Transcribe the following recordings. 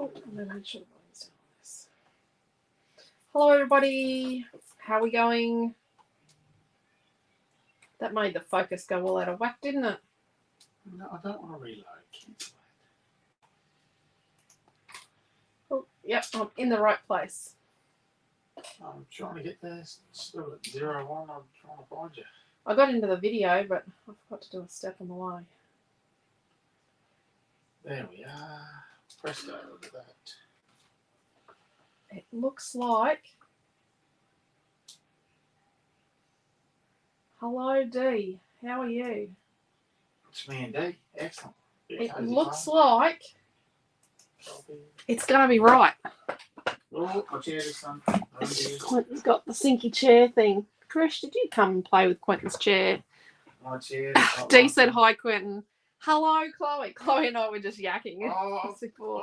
Oh, no, I should have done this. Hello, everybody. How are we going? That made the focus go all out of whack, didn't it? No, I don't want to reload. Oh, yep, I'm in the right place. I'm trying to get there. Still at 0-1. I'm trying to find you. I got into the video, but I forgot to do a step on the way. There we are. Presto, look at that. It looks like... Hello, Dee. How are you? It's me and D. Excellent. It looks like it's going to be right. Oh, my chair this time. Quentin's got the sinky chair thing. Krish, did you come and play with Quentin's chair? My chair. Dee said hi, Quentin. Hello, Chloe. Chloe and I were just yakking. Oh, I've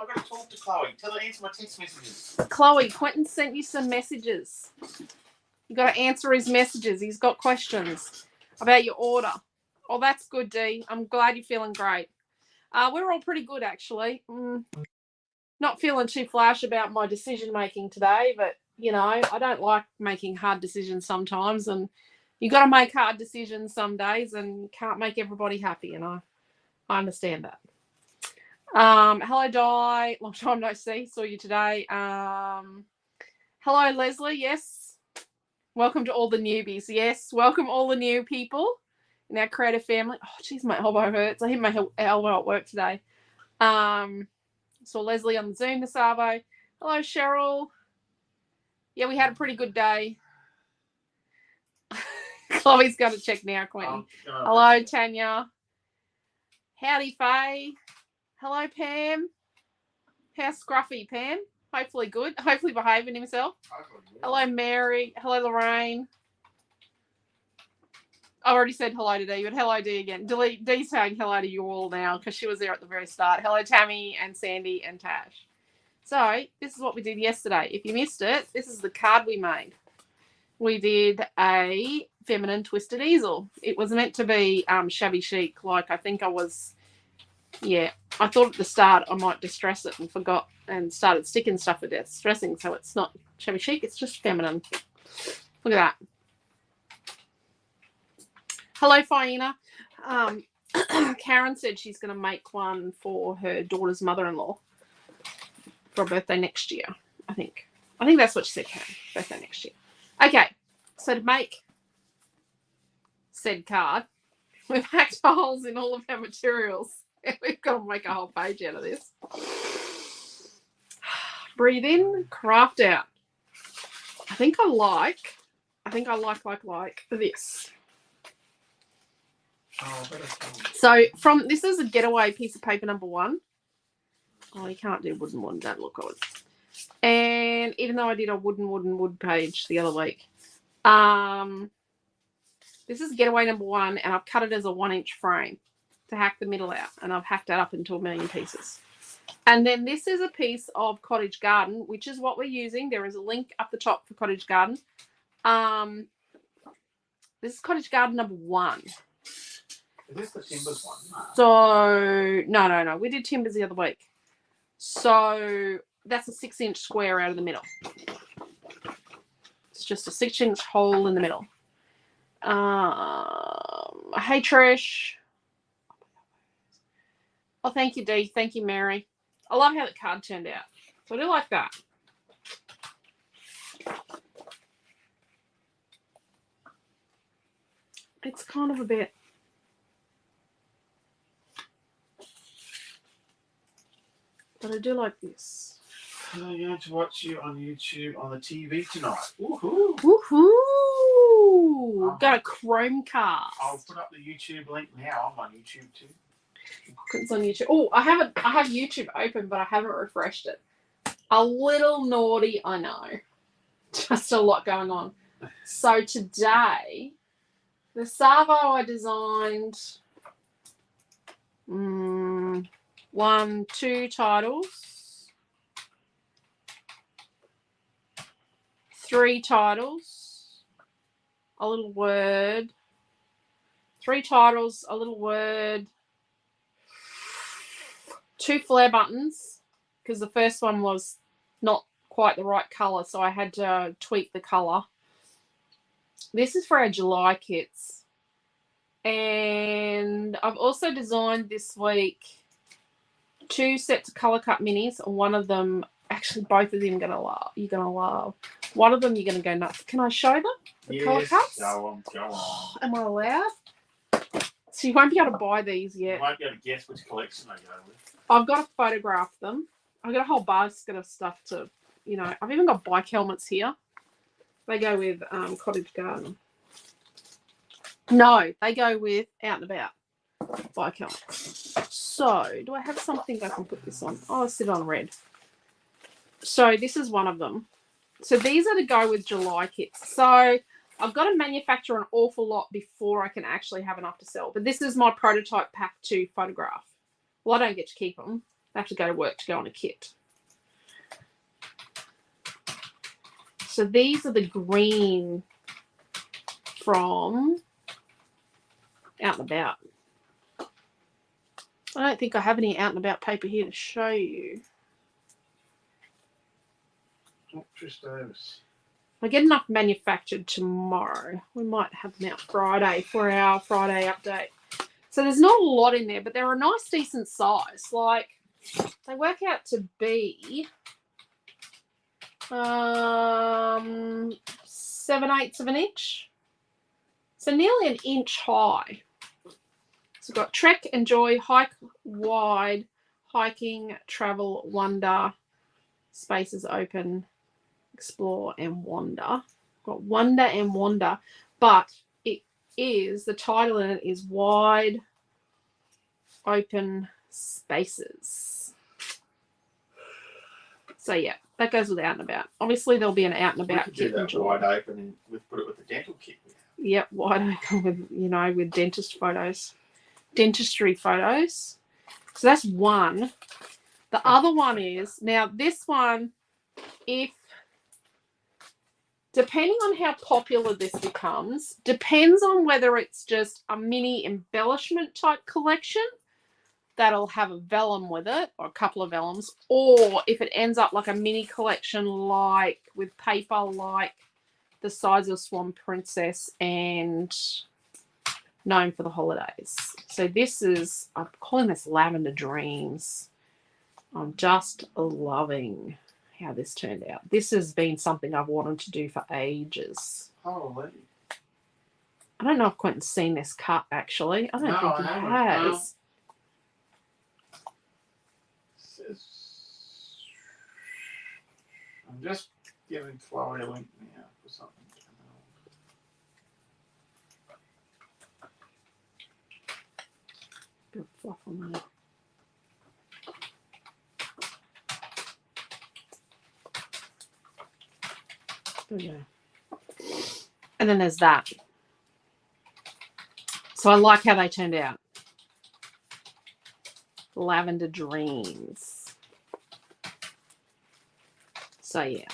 got to talk to Chloe. Tell her to answer my text messages. Chloe, Quentin sent you some messages. You got to answer his messages. He's got questions about your order. Oh, that's good, Dee. I'm glad you're feeling great. We're all pretty good, actually. Not feeling too flash about my decision making today, but you know, I don't like making hard decisions sometimes, and you got to make hard decisions some days, and you can't make everybody happy, and I understand that. Hello, Di. Long time no see. Saw you today. Hello, Leslie. Yes. Welcome to all the newbies. Yes. Welcome all the new people in our creative family. Oh, geez, my elbow hurts. I hit my elbow at work today. Saw Leslie on the Zoom this Arvo. Hello, Cheryl. Yeah, we had a pretty good day. Chloe's got to check now, Quentin. Hello, Tanya. Howdy, Faye. Hello, Pam. How's Scruffy, Pam? Hopefully good. Hopefully behaving himself. Hello, Mary. Hello, Lorraine. I already said hello to Dee, but hello, Dee again. Dee's saying hello to you all now because she was there at the very start. Hello, Tammy and Sandy and Tash. So this is what we did yesterday. If you missed it, this is the card we made. We did a feminine twisted easel. It was meant to be shabby chic. Like I think I was, yeah. I thought at the start I might distress it and forgot and started sticking stuff with distressing. So it's not shabby chic. It's just feminine. Look at that. Hello, Fiona. Karen said she's going to make one for her daughter's mother-in-law for a birthday next year, I think. I think that's what she said, Karen. Birthday next year. Okay, so to make said card, we've hacked holes in all of our materials. We've got to make a whole page out of this. Breathe in, craft out. I think I like this. So from this is a getaway piece of paper number 1. Oh, you can't do wooden one. Don't look good. And even though I did a wood page the other week, this is getaway number 1, and I've cut it as a 1-inch frame to hack the middle out, and I've hacked that up into a million pieces. And then this is a piece of Cottage Garden, which is what we're using. There is a link up the top for Cottage Garden. This is Cottage Garden number 1. Is this the Timbers one? So no. We did Timbers the other week. So that's a 6-inch square out of the middle. It's just a 6-inch hole in the middle. Hey, Trish. Oh, thank you, Dee. Thank you, Mary. I love how the card turned out. So I do like that. It's kind of a bit... But I do like this. I'm going to watch you on YouTube on the TV tonight. Woohoo! Woohoo! Got a Chrome cast. I'll put up the YouTube link now. I'm on YouTube too. It's on YouTube. Oh, I have YouTube open, but I haven't refreshed it. A little naughty, I know. Just a lot going on. So today, the Savo I designed 1, 2 titles, 3 titles, a little word, 3 titles, a little word, 2 flare buttons, because the first one was not quite the right colour, so I had to tweak the colour. This is for our July kits. And I've also designed this week 2 sets of colour cut minis. One of them, actually both of them you're gonna love. One of them you're gonna go nuts. Can I show them the colour cuts? Go on. Am I allowed? So you won't be able to buy these yet. You won't be able to guess which collection they go with. I've got to photograph them. I've got a whole basket of stuff to, I've even got bike helmets here. They go with Cottage Garden. No, they go with Out and About bike helmets. So, do I have something I can put this on? Oh, I'll sit on red. So, this is one of them. So, these are to go with July kits. So, I've got to manufacture an awful lot before I can actually have enough to sell. But this is my prototype pack to photograph. Well, I don't get to keep them. I have to go to work to go on a kit. So these are the green from Out and About. I don't think I have any Out and About paper here to show you. Not just those. I get enough manufactured tomorrow. We might have them out Friday for our Friday update. So there's not a lot in there, but they're a nice, decent size. Like, they work out to be 7/8 of an inch. So nearly an inch high. So we've got Trek, Enjoy, Hike Wide, Hiking, Travel, Wonder, Spaces Open, Explore and Wander. Got Wonder and Wander, but it is, the title in it is Wide Open Spaces. So yeah, that goes with Out and About. Obviously there'll be an Out and About kit. We could do that wide open and we've put it with the dental kit. Yep, wide open with, with dentistry photos. So that's one. The other one is, now this one, depending on how popular this becomes, depends on whether it's just a mini embellishment type collection that'll have a vellum with it, or a couple of vellums, or if it ends up like a mini collection, like with paper, like the size of Swan Princess and Known for the Holidays. So this is, I'm calling this Lavender Dreams. I'm just loving how this turned out. This has been something I've wanted to do for ages. Holy. I don't know if Quentin's seen this cut, actually. I don't think he has. I'm just giving Chloe a link now for something. Bit of fluff on that. There we go. And then there's that. So I like how they turned out. Lavender Dreams. So yeah.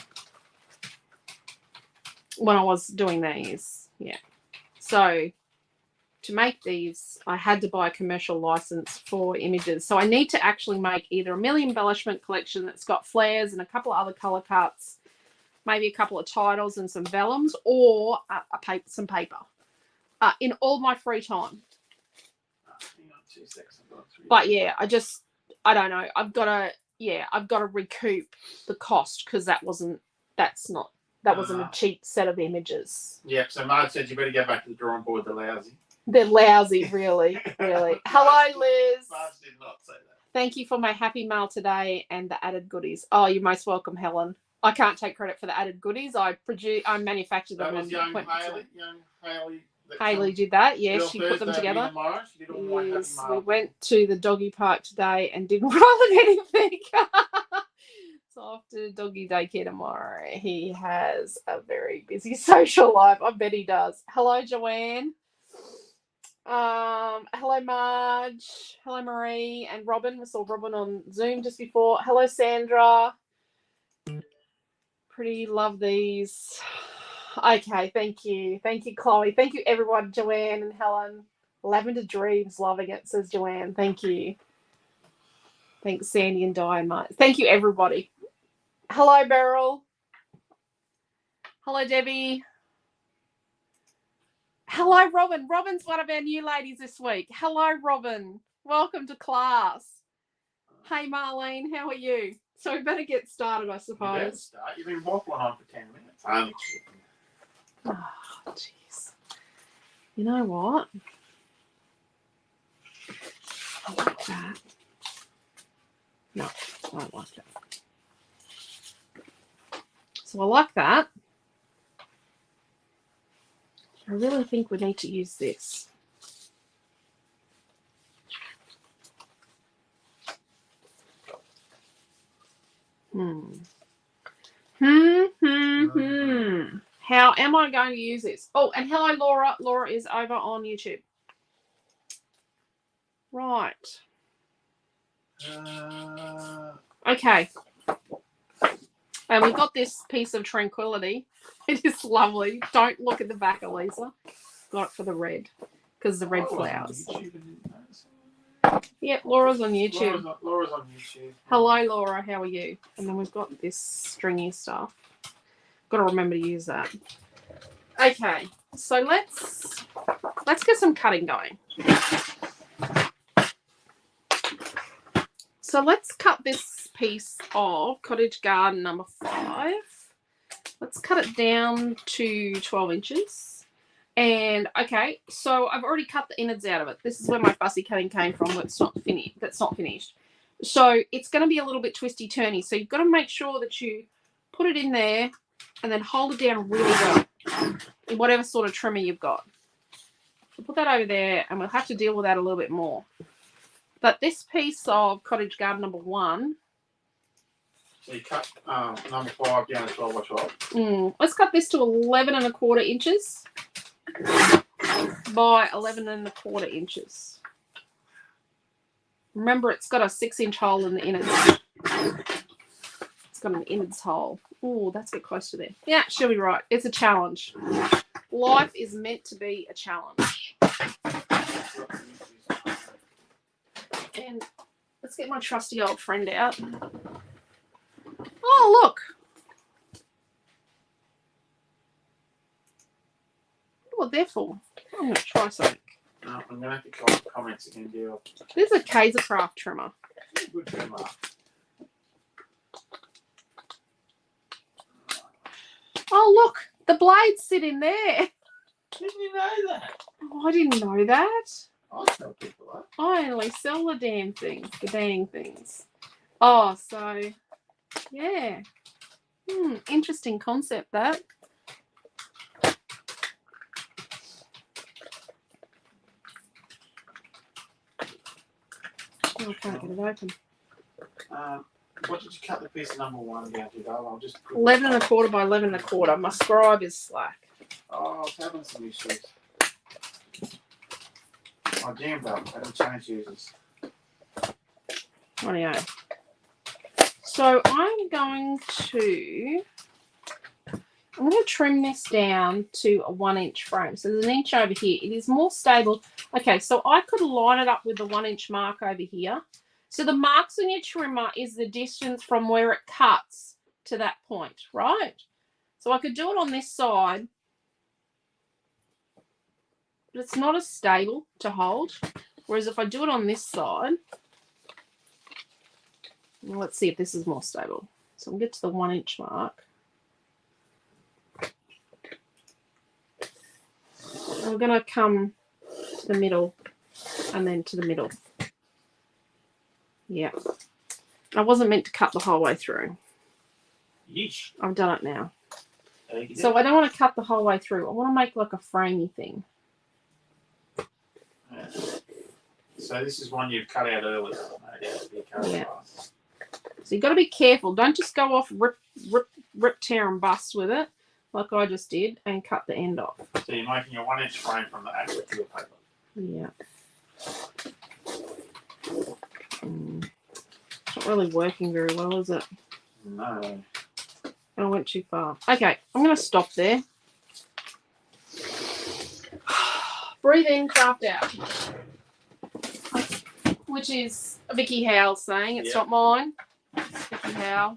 When I was doing these, yeah. So to make these, I had to buy a commercial license for images. So I need to actually make either a mini embellishment collection that's got flares and a couple of other color cuts, maybe a couple of titles and some vellums, or some paper in all my free time. But yeah, I don't know. I've got to recoup the cost, because that wasn't a cheap set of images. Yeah, so Marge said you better go back to the drawing board. They're lousy, really, really. Hello, Liz. Marge did not say that. Thank you for my happy mail today and the added goodies. Oh, you're most welcome, Helen. I can't take credit for the added goodies. I manufactured them. That was young Haley. Haley did that. Yes, she put them together. Yes, we went to the doggy park today and didn't run anything. So after doggy daycare tomorrow, he has a very busy social life. I bet he does. Hello, Joanne. Hello, Marge. Hello, Marie and Robin. We saw Robin on Zoom just before. Hello, Sandra. Pretty love these. Okay, thank you. Thank you, Chloe. Thank you, everyone. Joanne and Helen. Lavender Dreams, loving it, says Joanne. Thank you. Thanks, Sandy and Diane. Thank you, everybody. Hello, Beryl. Hello, Debbie. Hello, Robin. Robin's one of our new ladies this week. Hello, Robin. Welcome to class. Hey, Marlene, how are you? So we better get started, I suppose. You better start. You've been waffling on for 10 minutes. I'm chicken. Oh, jeez. You know what? I like that. No, I don't like that. So I like that. I really think we need to use this. How am I going to use this? Oh, and hello, Laura. Laura is over on YouTube. Right. Okay. And we've got this piece of tranquility. It is lovely. Don't look at the back, Elisa. Got it for the red. Because the red flowers. Yep, Laura's on YouTube. Laura's on YouTube. Hello, Laura. How are you? And then we've got this stringy stuff. Got to remember to use that. Okay, so let's get some cutting going. So let's cut this piece of Cottage Garden number 5. Let's cut it down to 12 inches. And okay, so I've already cut the innards out of it. This is where my fussy cutting came from, but it's not finished. That's not finished. So it's going to be a little bit twisty turny. So you've got to make sure that you put it in there and then hold it down really well in whatever sort of trimmer you've got. So put that over there, and we'll have to deal with that a little bit more. But this piece of Cottage Garden number 1. So you cut number 5 down to 12 by 12. Let's cut this to 11 1/4 inches by 11 1/4 inches. Remember, it's got a 6-inch hole in the innards. It's got an innards hole. Oh, that's a bit close to there. Yeah, she'll be right. It's a challenge. Life is meant to be a challenge. And let's get my trusty old friend out. Oh, look. What they're for. I'm going to try something. No, I'm going to have to call the comments again, deal. This is a Kaisercraft trimmer. Good trimmer. Oh, look. The blades sit in there. Didn't you know that? Oh, I didn't know that. I tell people that. I only sell the damn things. The dang things. Oh, so, yeah. Interesting concept, that. Oh, I can't get it open. What did you cut the piece of number 1 down to, though? I'll just 11 1/4 by 11 1/4. My scribe is slack. Oh, I was having some issues. My jam belt hadn't changed users. Rightio. So I'm going to trim this down to a 1-inch frame. So there's an inch over here. It is more stable. Okay, so I could line it up with the 1-inch mark over here. So the marks on your trimmer is the distance from where it cuts to that point, right? So I could do it on this side, but it's not as stable to hold. Whereas if I do it on this side, well, let's see if this is more stable. So we'll get to the 1-inch mark. We're going to come to the middle and then to the middle. Yeah. I wasn't meant to cut the whole way through. Yeesh. I've done it now. So I don't want to cut the whole way through. I want to make like a framey thing. Yeah. So this is one you've cut out earlier. Yeah. So you've got to be careful. Don't just go off rip, tear and bust with it like I just did and cut the end off. So you're making a 1-inch frame from the actual peel paper. Yeah. It's not really working very well, is it? No. I went too far. Okay, I'm going to stop there. Breathe in, craft out. which is Vicky Howe's saying. It's not mine. It's Vicky Howe.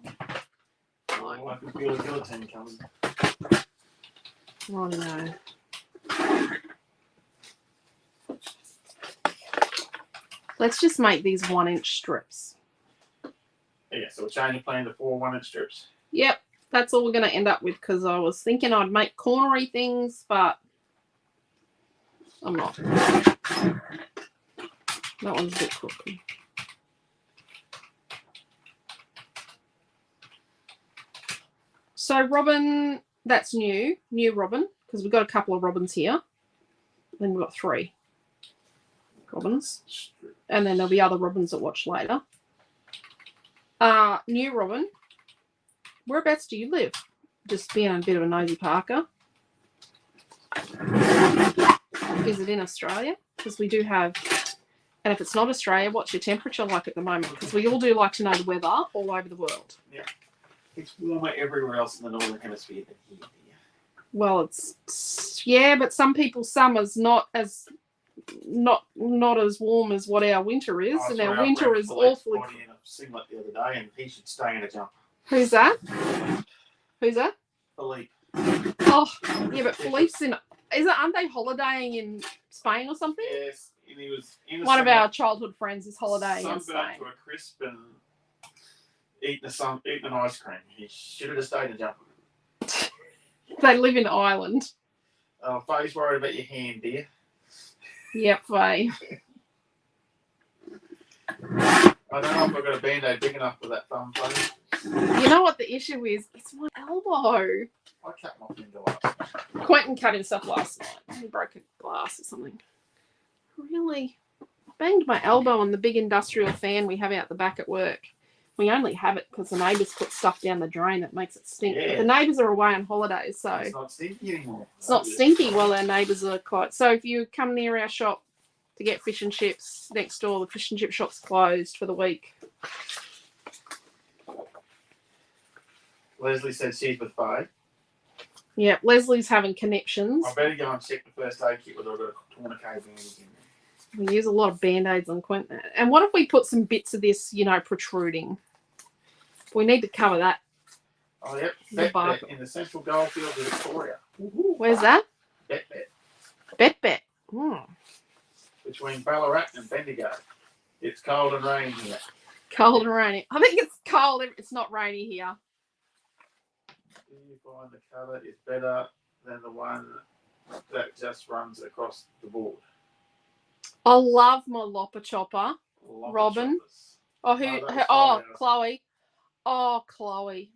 Oh, I can feel a guillotine coming. Oh no. Let's just make these 1-inch strips. Yeah, so we're changing plan to 4 1-inch strips. Yep, that's all we're going to end up with because I was thinking I'd make cornery things, but I'm not. That one's a bit crooked. So Robin, that's new Robin, because we've got a couple of Robins here. Then we've got 3 Robins. And then there'll be other Robins that watch later. New Robin, whereabouts do you live? Just being a bit of a nosy Parker. Is it in Australia? Because we do have, and if it's not Australia, what's your temperature like at the moment? Because we all do like to know the weather all over the world. Yeah. It's warmer everywhere else in the Northern Hemisphere than here. Well, it's yeah, but some people's summer's not as warm as what our winter is, and our winter is awfully. In a singlet the other day, and he should stay in a jumper. Who's that? Who's that? Philippe. Oh, yeah, but Philippe's in. Aren't they holidaying in Spain or something? Yes, and he was in one of our childhood friends is holidaying in Spain. Sunburnt to a crisp and eating an ice cream. He should have stayed in a jumper. They live in Ireland. Faye's worried about your hand, dear. Yep, Faye. I don't know if I've got a band-aid big enough for that thumb, Faye. You know what the issue is? It's my elbow. I cut my finger last night. Quentin cut himself last night. He broke a glass or something. Really? Banged my elbow on the big industrial fan we have out the back at work. We only have it because the neighbours put stuff down the drain that makes it stink. Yeah. But the neighbours are away on holidays, so it's not stinky anymore. It's not stinky while our neighbours are quite. So if you come near our shop to get fish and chips next door, the fish and chip shop's closed for the week. Leslie said she's with Faye. Yeah, Leslie's having conniptions. I better go and check the first aid kit whether I've got a tourniquet bandage in there. We use a lot of band-aids on Quentin. And what if we put some bits of this, protruding? We need to cover that. Oh, yep. Bet in the central goldfields of Victoria. Where's that? Bet. Between Ballarat and Bendigo. It's cold and rainy here. Cold and rainy. I think it's cold. It's not rainy here. Do you find the colour is better than the one that just runs across the board? I love my Lopper Chopper. Robin. Choppers. Chloe. Oh, Chloe.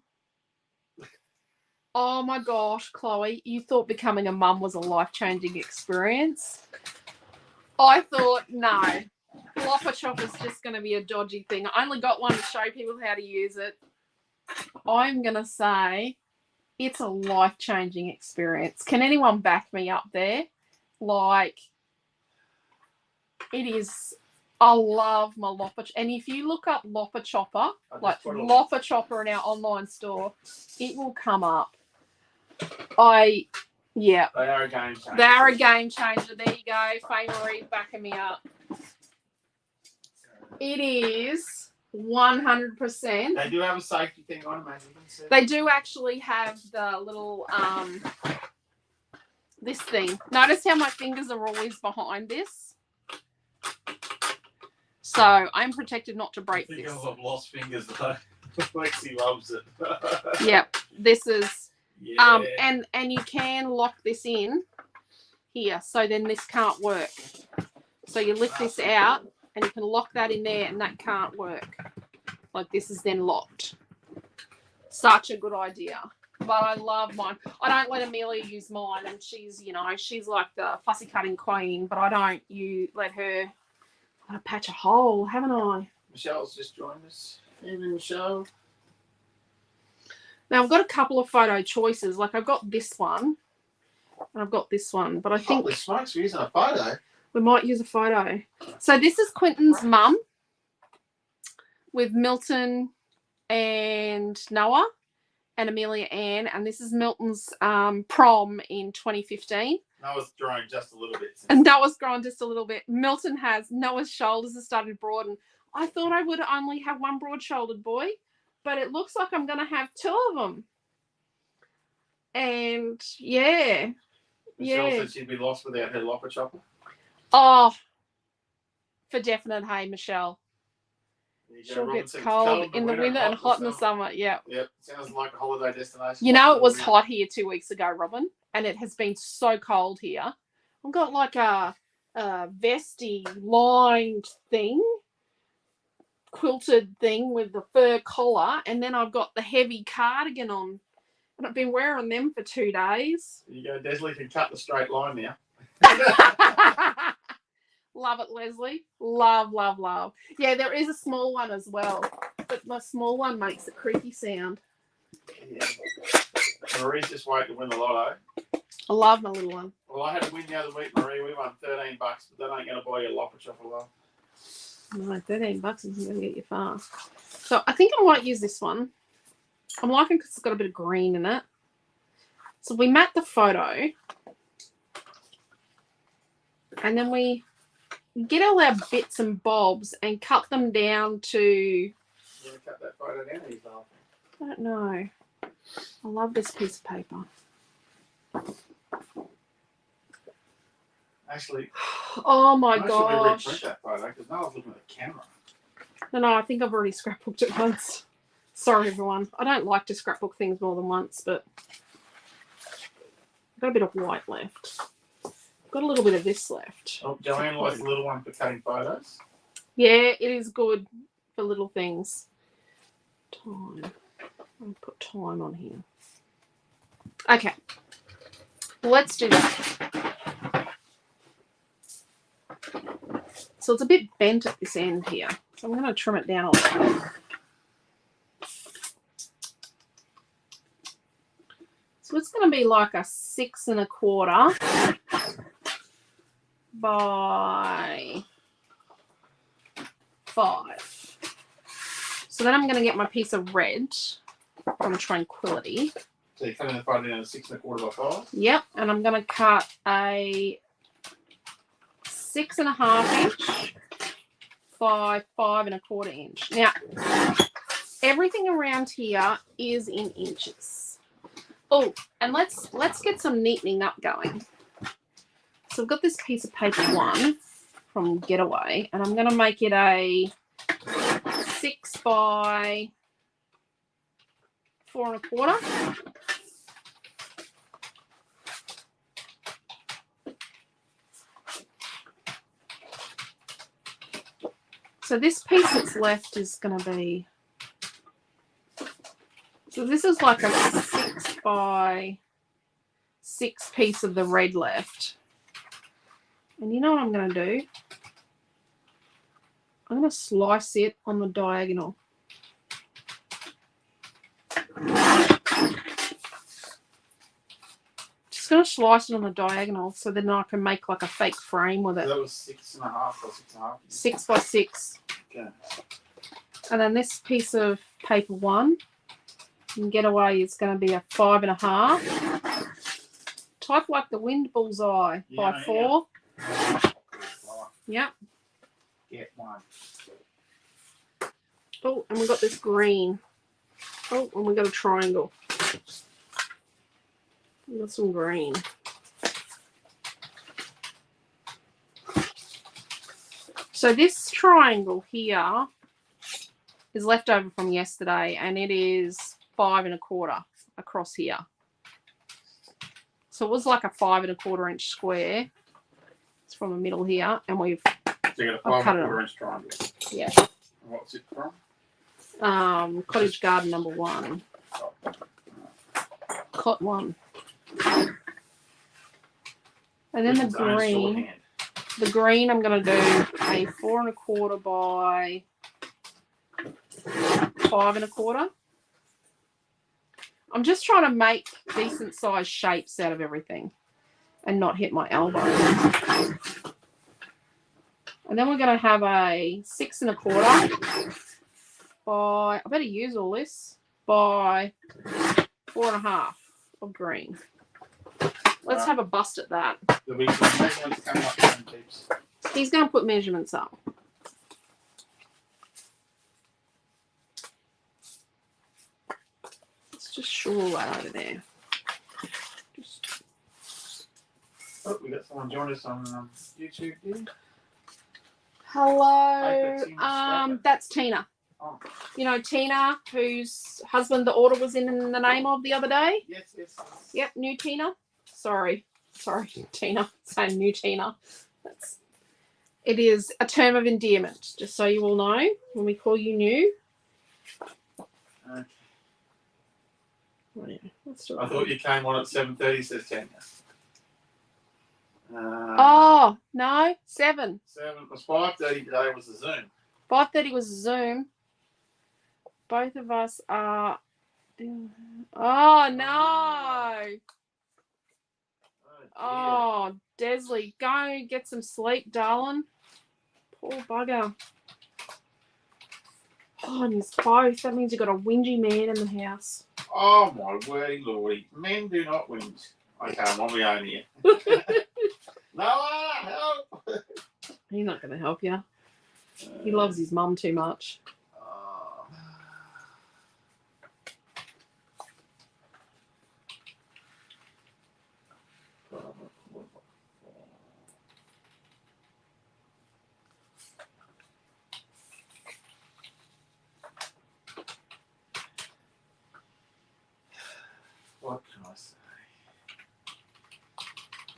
Oh my gosh, Chloe. You thought becoming a mum was a life-changing experience. I thought, no. Lopper Chopper's just going to be a dodgy thing. I only got one to show people how to use it. I'm going to say it's a life-changing experience. Can anyone back me up there? Like, it is. I love my Lopper. And if you look up Lopper Chopper, like Lopper Chopper in our online store, it will come up. They are a game changer. They are a game changer. There you go. Faye Marie backing me up. It is 100%. They do have a safety thing on them, as you can see. They do actually have the little this thing. Notice how my fingers are always behind this. So I'm protected not to break this. I've lost fingers though. Lexi loves it. Yep. This is and you can lock this in here, so then this can't work. So you lift this out and you can lock that in there and that can't work. Like this is then locked. Such a good idea. But I love mine. I don't let Amelia use mine, and she's like the fussy cutting queen, but I don't let her patch a hole, haven't I? Michelle's just joined us. Evening, Michelle. Now I've got a couple of photo choices. Like I've got this one and I've got this one, but I think holy smokes, we're using a photo. We might use a photo. So this is Quentin's mum with Milton and Noah and Amelia Ann, and this is Milton's prom in 2015. Noah's growing just a little bit. And Noah's grown just a little bit. Milton has. Noah's shoulders have started to broaden. I thought I would only have one broad-shouldered boy, but it looks like I'm going to have two of them. And, yeah. Michelle said she'd be lost without her lopper chopper. Oh, for definite, hey, Michelle. Sure gets cold in the winter and hot in the summer. Yeah. Yep. Sounds like a holiday destination. You know, it was hot here 2 weeks ago, Robin, and it has been so cold here. I've got like a vesty lined thing, quilted thing with the fur collar, and then I've got the heavy cardigan on, and I've been wearing them for 2 days. You go, Desley can cut the straight line now. Love it, Leslie. Love, love, love. Yeah, there is a small one as well, but my small one makes a creaky sound. Yeah. Marie's just waiting to win the lotto. I love my little one. Well, I had a win the other week, Marie. We won $13, but that ain't going to buy you a lopper chopper, love. No, $13 isn't going to get you far. So I think I might use this one. I'm liking because it's got a bit of green in it. So we mat the photo. And then we get all our bits and bobs and cut them down to... You want to cut that photo down or you laughing? I don't know. I love this piece of paper. Actually, oh my should gosh. we reprint that photo because no one's looking at the camera. No, I think I've already scrapbooked it once. Sorry, everyone. I don't like to scrapbook things more than once, but I've got a bit of white left. Got a little bit of this left. Oh, Joanne likes the little one for cutting photos. Yeah, it is good for little things. Time. I'll put time on here. Okay. Let's do that. So it's a bit bent at this end here. So I'm going to trim it down a little. So it's going to be like a 6 1/4 by 5. So then I'm going to get my piece of red from Tranquility. So you're cutting the photo down to 6 1/4 by 5? Yep, and I'm going to cut a 6 1/2 inch by 5 1/4 inch. Now, everything around here is in inches. Oh, and let's get some neatening up going. So I've got this piece of paper one from Getaway, and I'm going to make it a 6 by 4 1/4. So this piece that's left is going to be, so this is like a 6 by 6 piece of the red left. And you know what I'm going to do? I'm going to slice it on the diagonal. Just going to slice it on the diagonal so then I can make like a fake frame with it. So that was 6 1/2 or 6 1/2? 6 by 6. Okay. And then this piece of paper one, in Getaway, is going to be a 5 1/2. Type like the wind bullseye by 4. Yeah. Yep. Get one. Oh, and we've got this green. Oh, and we've got a triangle. We've got some green. So this triangle here is left over from yesterday, and it is 5 1/4 across here. So it was like a 5 1/4 inch square. It's from the middle here, and we've So you got a 5 1/4 inch triangle. Yeah. What's it from? Cottage Garden number 1. Cot 1. And then the green. The green I'm going to do a 4 1/4 by 5 1/4. I'm just trying to make decent sized shapes out of everything and not hit my elbow. And then we're going to have a 6 1/4 by, I better use all this, by 4 1/2 of green. Let's have a bust at that. There'll be some measurements coming up soon, peeps. He's going to put measurements up. Let's just shawl that over there. Oh, we got someone join us on YouTube here. Hello. That's Tina. Oh. You know Tina, whose husband the order was in the name of the other day? Yes. Yep, new Tina. Sorry, Tina. Saying new Tina. It is a term of endearment, just so you all know, when we call you new. Okay. Oh, yeah. Let's do it. I thought you came on at 7:30, says Tanya. Oh, no, 7. 7. It was 5:30 today was the Zoom. 5:30 was Zoom. Both of us are... Oh, no. Oh, Desley, go get some sleep, darling. Poor bugger. Oh, and it's both. That means you've got a whingy man in the house. Oh, my wordy lordy. Men do not whinge. Okay, I'm on my own here. Noah, help! He's not going to help you. He loves his mum too much. What can I say?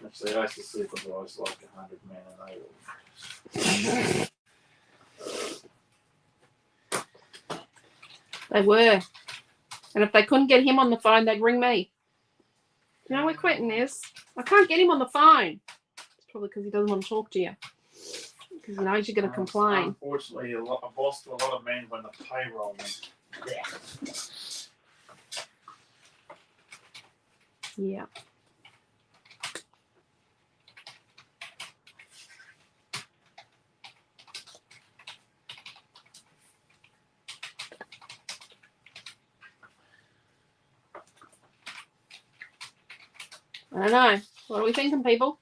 Actually, I used to supervise like 100 men and They were. And if they couldn't get him on the phone, they'd ring me. You know where Quentin is? I can't get him on the phone. It's probably because he doesn't want to talk to you. Because he knows you're going to complain. Unfortunately, a boss to a lot of men when the payroll went. Yeah. I don't know. What are we thinking, people?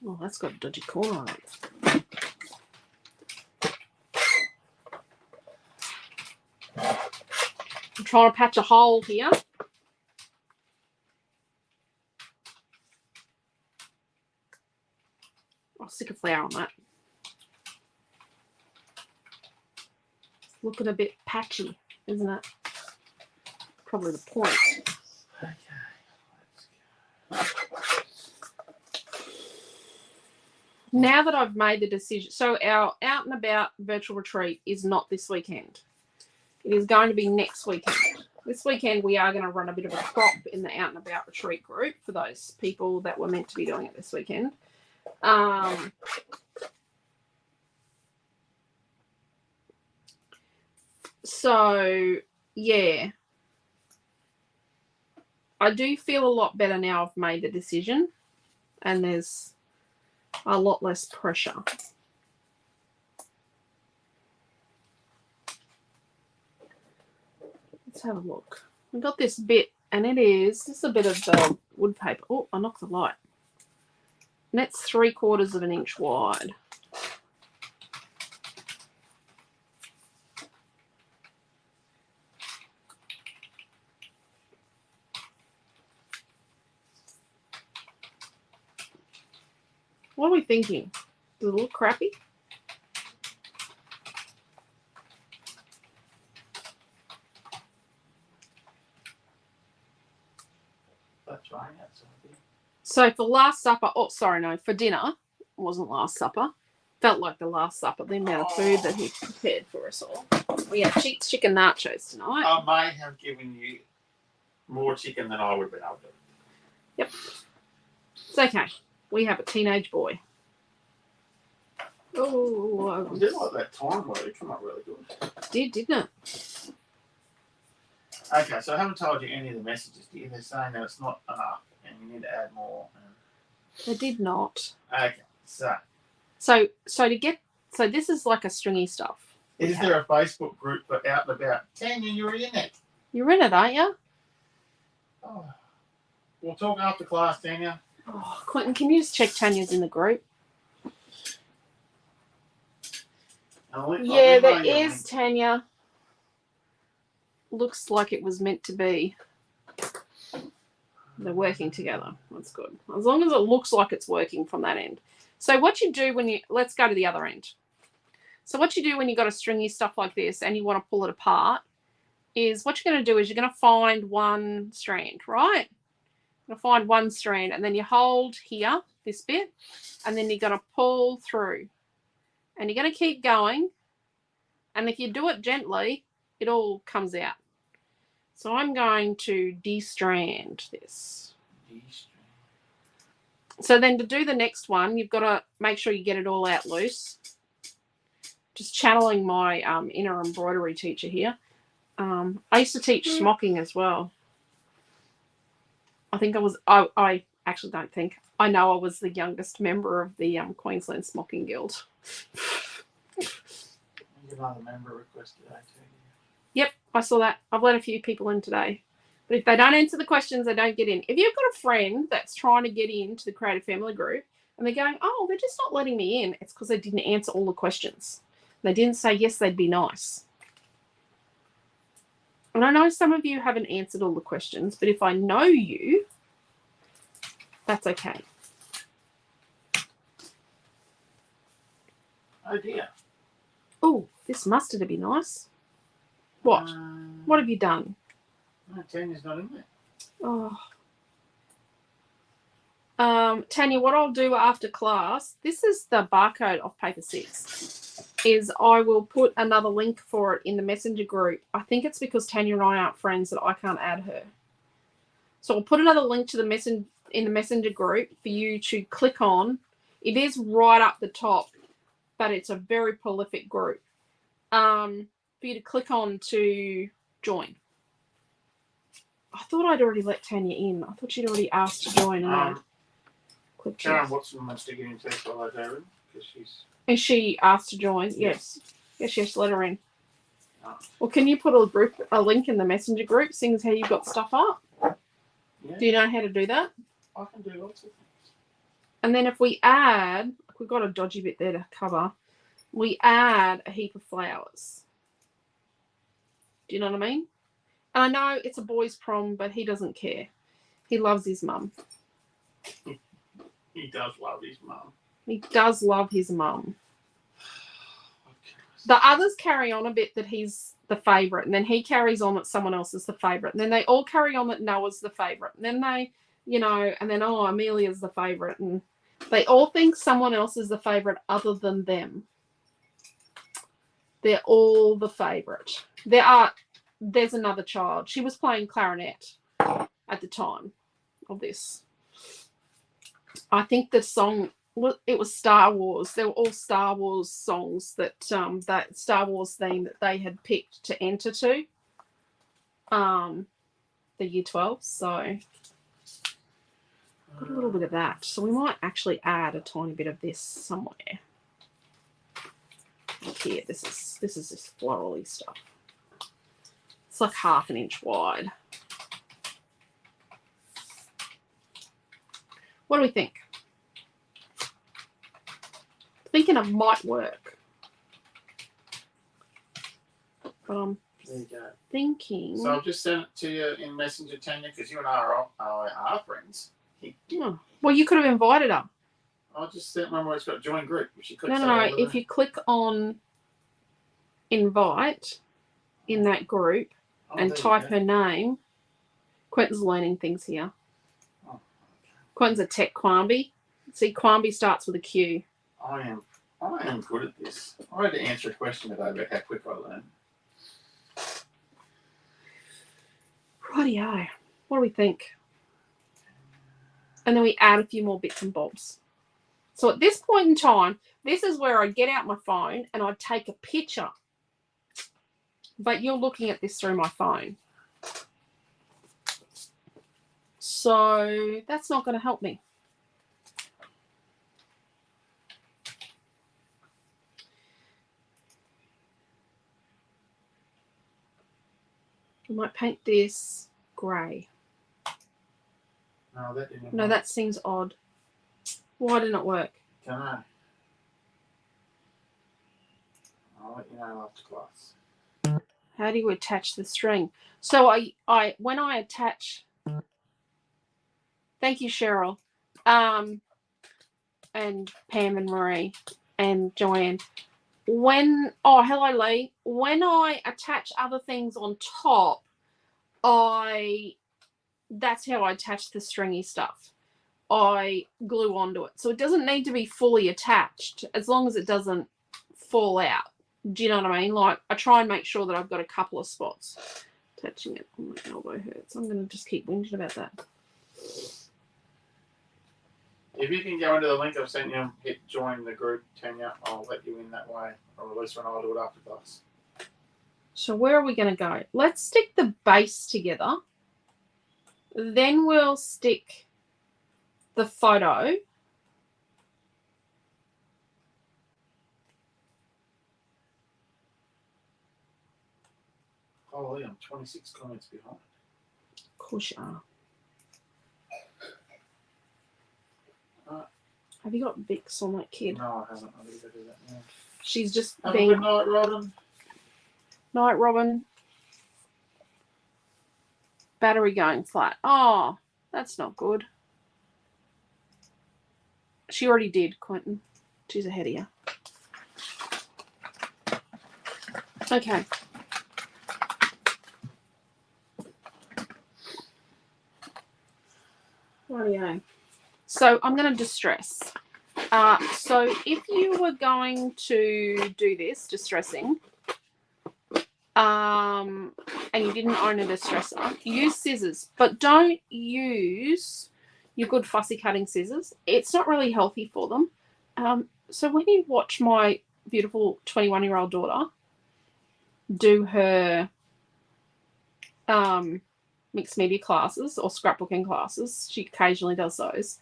Oh, that's got a dodgy corner on it. I'm trying to patch a hole here. I'll stick a flower on that. It's looking a bit patchy, isn't it? Probably the point. Okay, let's go. Now that I've made the decision, so our out and about virtual retreat is not this weekend. It is going to be next weekend. This weekend we are going to run a bit of a crop in the out and about retreat group for those people that were meant to be doing it this weekend. So yeah, I do feel a lot better now I've made the decision, and there's a lot less pressure. Let's have a look. We've got this bit, and it is just a bit of the wood paper. Oh, I knocked the light. And that's 3/4 of an inch wide. What are we thinking? Does it look crappy? That's right. That's right. So for Last Supper, oh, sorry, no, for dinner, it wasn't Last Supper. Felt like the Last Supper, the amount of food that he prepared for us all. We had Cheeks chicken nachos tonight. I may have given you more chicken than I would have been able to. Yep. It's okay. We have a teenage boy. Oh, I did like that time where it came up really good. Didn't it? Okay, so I haven't told you any of the messages, dear. They're saying that it's not enough and you need to add more. They did not. Okay, so this is like a stringy stuff. is there a Facebook group for Out and About? Tanya, you're in it. You're in it, aren't you? Oh. We'll talk after class, Tanya. Oh, Quentin, can you just check Tanya's in the group? Yeah, there is, Tanya. Looks like it was meant to be. They're working together. That's good. As long as it looks like it's working from that end. So what you do when you, let's go to the other end. So what you do when you've got a stringy stuff like this and you want to pull it apart is what you're going to do is you're going to find one strand, right? You're going to find one strand and then you hold here, this bit, and then you're going to pull through. And you're going to keep going. And if you do it gently, it all comes out. So I'm going to de-strand this. So then to do the next one, you've got to make sure you get it all out loose. Just channeling my inner embroidery teacher here. I used to teach smocking as well. I think I actually don't think. I know I was the youngest member of the Queensland Smocking Guild. You got another member request today too. Yep, I saw that. I've let a few people in today. But if they don't answer the questions, they don't get in. If you've got a friend that's trying to get into the Creative Family Group and they're going, oh, they're just not letting me in, it's because they didn't answer all the questions. They didn't say, yes, they'd be nice. And I know some of you haven't answered all the questions, but if I know you, that's okay. Oh, dear. Oh, this mustard would be nice. What? What have you done? No, Tanya's not in there. Oh. Tanya, what I'll do after class, this is the barcode of paper 6, is I will put another link for it in the messenger group. I think it's because Tanya and I aren't friends that I can't add her. So I'll put another link to the in the messenger group for you to click on. It is right up the top, but it's a very prolific group. For you to click on to join. I thought I'd already let Tanya in. I thought she'd already asked to join. Karen Watson wants to get into this while I go in because she's. And she asked to join. Yes. Yes. Let her in. Oh. Well, can you put a link in the messenger group, seeing as how you've got stuff up? Yeah. Do you know how to do that? I can do lots of things. And then if we add, we've got a dodgy bit there to cover. We add a heap of flowers. Do you know what I mean? And I know it's a boy's prom, but he doesn't care. He loves his mum. He does love his mum. He does love his mum. The others carry on a bit that he's the favourite, and then he carries on that someone else is the favourite, and then they all carry on that Noah's the favourite, and then they, and then, oh, Amelia's the favourite, and they all think someone else is the favourite other than them. They're all the favourite. There's another child. She was playing clarinet at the time of this. I think the song, it was Star Wars. They were all Star Wars songs that Star Wars theme that they had picked to enter to the year 12. So got a little bit of that. So we might actually add a tiny bit of this somewhere. Look here, this is this florally stuff. It's like 1/2 inch wide. What do we think? Thinking it might work. But I'm thinking. So I've just sent it to you in Messenger, Tanya, because you and I are friends. Oh. Well, you could have invited her. I just sent one where it's got join group. No. If you click on invite in that group and type her name, Quentin's learning things here. Oh, okay. Quentin's a tech Quamby. See, Quamby starts with a Q. I am good at this. I had to answer a question today about how quick I learn. Rightio. What do we think? And then we add a few more bits and bobs. So at this point in time, this is where I'd get out my phone and I'd take a picture. But you're looking at this through my phone. So that's not going to help me. I might paint this grey. No, that didn't No, work. that seems odd. Why didn't it work? Can I? I'll let you know after class. How do you attach the string? So I when I attach, thank you, Cheryl, and Pam and Marie and Joanne. Hello Lee. When I attach other things on top, that's how I attach the stringy stuff. I glue onto it. So it doesn't need to be fully attached as long as it doesn't fall out. Do you know what I mean? Like, I try and make sure that I've got a couple of spots. Attaching it. Oh, my elbow hurts. I'm going to just keep whinging about that. If you can go into the link I've sent you and hit join the group, Tanya, I'll let you in that way. Or at least when I'll do it after class. So where are we going to go? Let's stick the base together. Then we'll stick the photo. Holy, I'm 26 comments behind. Of course you are. Have you got Vicks on that kid? No, I haven't. I need to do that now. She's just Have being... a good night, Robin. Night, Robin. Battery going flat. Oh, that's not good. She already did, Quentin. She's ahead of you. Okay. Rightio. So I'm going to distress. So if you were going to do this, distressing, and you didn't own a distresser, use scissors, but don't use your good fussy cutting scissors. It's not really healthy for them. So when you watch my beautiful 21-year-old daughter do her mixed media classes or scrapbooking classes, she occasionally does those,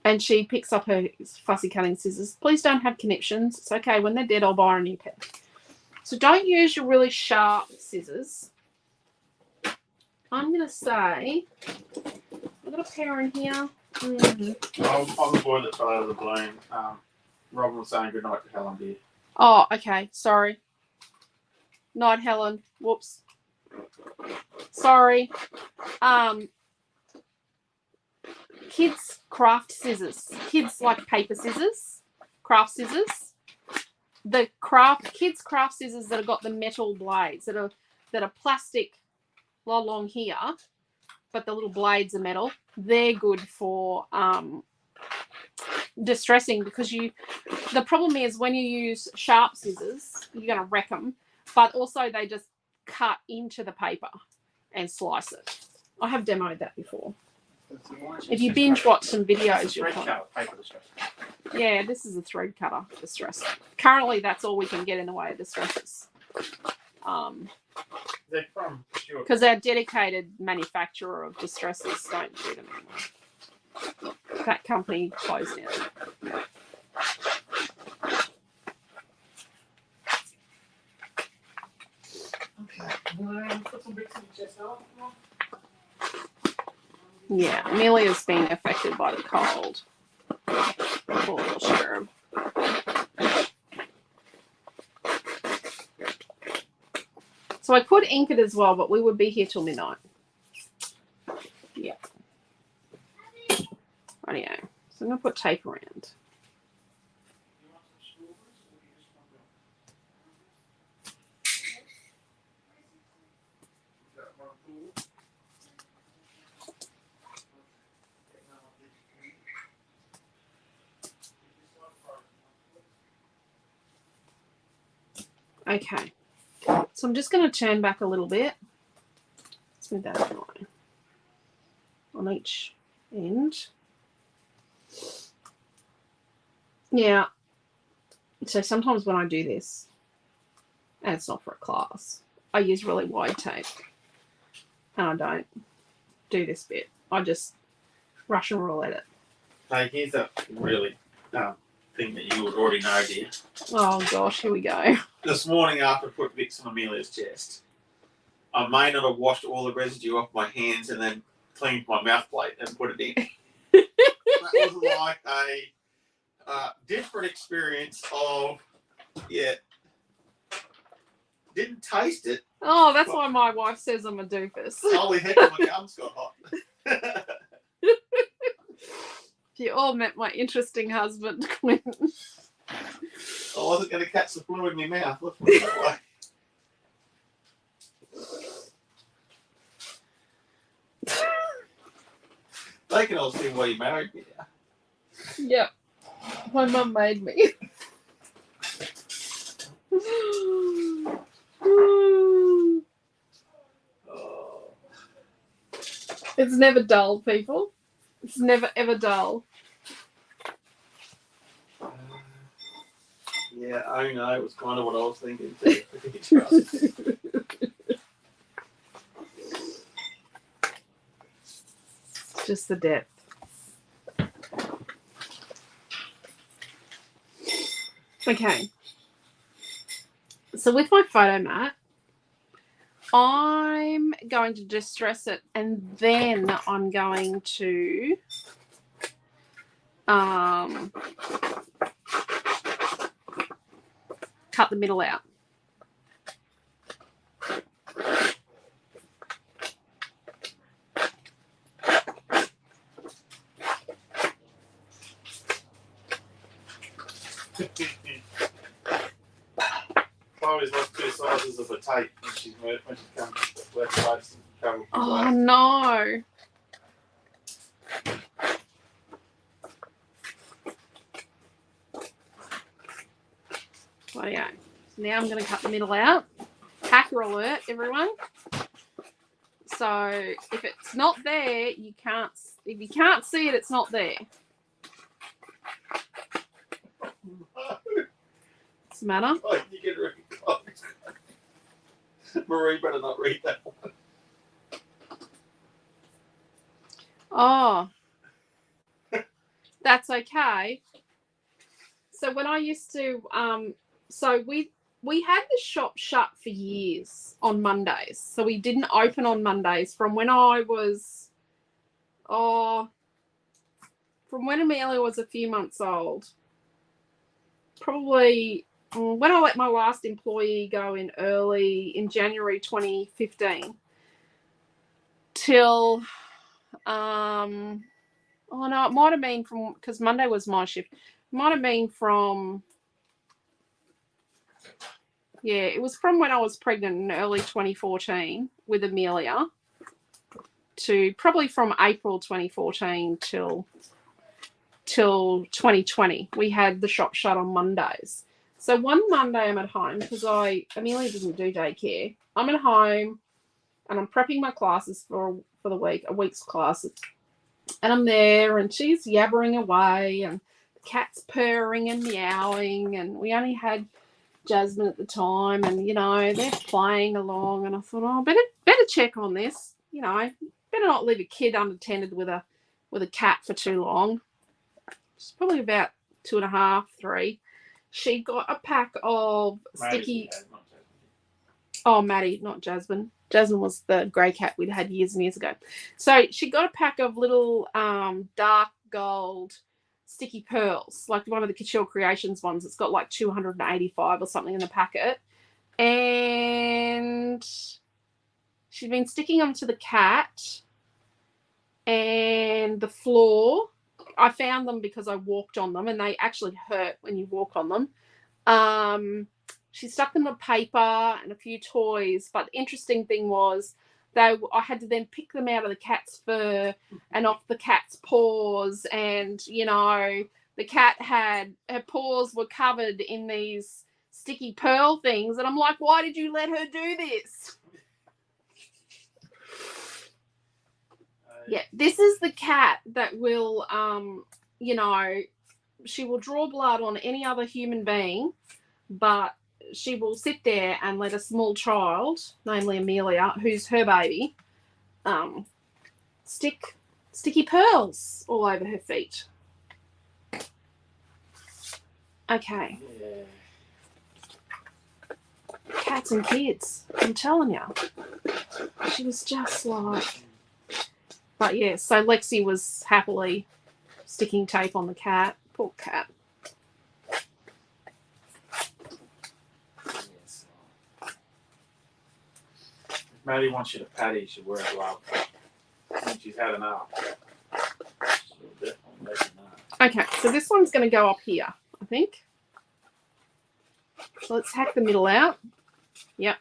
and she picks up her fussy cutting scissors. Please don't have conniptions. It's okay. When they're dead, I'll buy a new pair. So don't use your really sharp scissors. I'm going to say, I've got a pair in here. Mm-hmm. I'm the boy that fell out of the balloon. Robin was saying good night to Helen here. Oh, okay. Sorry. Night, Helen. Whoops. Sorry. Kids craft scissors. Kids like paper scissors, craft scissors. The kids craft scissors that have got the metal blades that are plastic along here, but the little blades are metal. They're good for distressing, because the problem is when you use sharp scissors, you're going to wreck them, but also they just cut into the paper and slice it. I have demoed that before. If you binge watch some videos, you'll find. Yeah, this is a thread cutter distresser. Currently, that's all we can get in the way of distressers. They're from sure. Because our dedicated manufacturer of distressers don't do them anymore. That company closed down. Okay. Put some bricks in the chest now. Yeah, Amelia's being affected by the cold. Poor little cherub. So I could ink it as well, but we would be here till midnight. Yeah. Rightio. So I'm going to put tape around. Okay. So I'm just going to turn back a little bit. Smooth that out on each end. Yeah. So sometimes when I do this, and it's not for a class, I use really wide tape. And I don't do this bit. I just Russian roulette it. Hey, here's a really thing that you would already know, dear. Oh gosh, here we go. This morning after I put Vicks on Amelia's chest, I may not have washed all the residue off my hands and then cleaned my mouth plate and put it in. That was like a different experience of, didn't taste it. Oh, that's why my wife says I'm a doofus. Holy heck, my gums got hot. You all met my interesting husband, Quentin. I wasn't going to catch the flu in my mouth. Let's put it that way. They can all see why you married me now. Yep. My mum made me. It's never dull, people. It's never ever dull. Yeah, I know. It was kind of what I was thinking too. Just the depth. Okay. So with my photo mat, I'm going to distress it and then I'm going to cut the middle out. Chloe's lost 2 sizes of a tape when she comes left side and travel. Oh no. Rightio. So now I'm going to cut the middle out. Hacker alert, everyone. So if it's not there, you can't. If you can't see it, it's not there. What's the matter? Oh, you get really close. Marie better not read that one. Oh, that's okay. So when I used to, so we had the shop shut for years on Mondays. So we didn't open on Mondays from when I was, from when Amelia was a few months old. Probably when I let my last employee go in January 2015 till, oh no, it might have been from, because Monday was my shift. It might have been from, yeah, it was from when I was pregnant in early 2014 with Amelia to probably from April 2014 till 2020. We had the shop shut on Mondays. So one Monday I'm at home because Amelia doesn't do daycare. I'm at home and I'm prepping my classes for the week, a week's classes. And I'm there and she's yabbering away and the cat's purring and meowing and we only had Jasmine at the time and, you know, they're playing along and I thought, oh, better check on this. You know, better not leave a kid unattended with a cat for too long. She's probably about 2.5, 3. She got a pack of sticky. Maddie, not Jasmine. Jasmine was the grey cat we'd had years and years ago. So she got a pack of little dark gold sticky pearls, like one of the Couture Creations ones. It's got like 285 or something in the packet. And she's been sticking them to the cat and the floor. I found them because I walked on them and they actually hurt when you walk on them. She stuck them with paper and a few toys, but the interesting thing was I had to then pick them out of the cat's fur and off the cat's paws, and you know the cat her paws were covered in these sticky pearl things, and I'm like, why did you let her do this? Yeah, this is the cat that will, you know, she will draw blood on any other human being, but she will sit there and let a small child, namely Amelia, who's her baby, stick Sticky pearls all over her feet. Okay. Yeah. Cats and kids. I'm telling you. She was just like... But yeah, so Lexi was happily sticking tape on the cat. Poor cat. Yes. If Maddie wants you to pat her, you should wear a glove. When she's had enough. She'll definitely make enough. Okay, so this one's going to go up here, I think. So let's hack the middle out. Yep.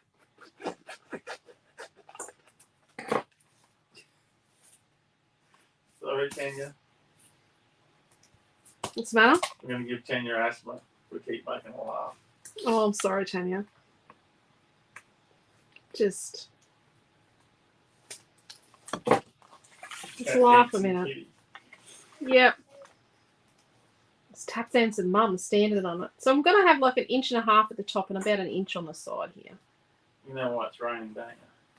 Sorry, Tanya. What's the matter? I'm going to give Tanya asthma. We keep making her laugh. Oh, I'm sorry, Tanya. Just laugh a minute. Kitty. Yep. It's tap dancing mum standing on it. So I'm going to have like 1.5 inches at the top and about 1 inch on the side here. You know why it's raining, don't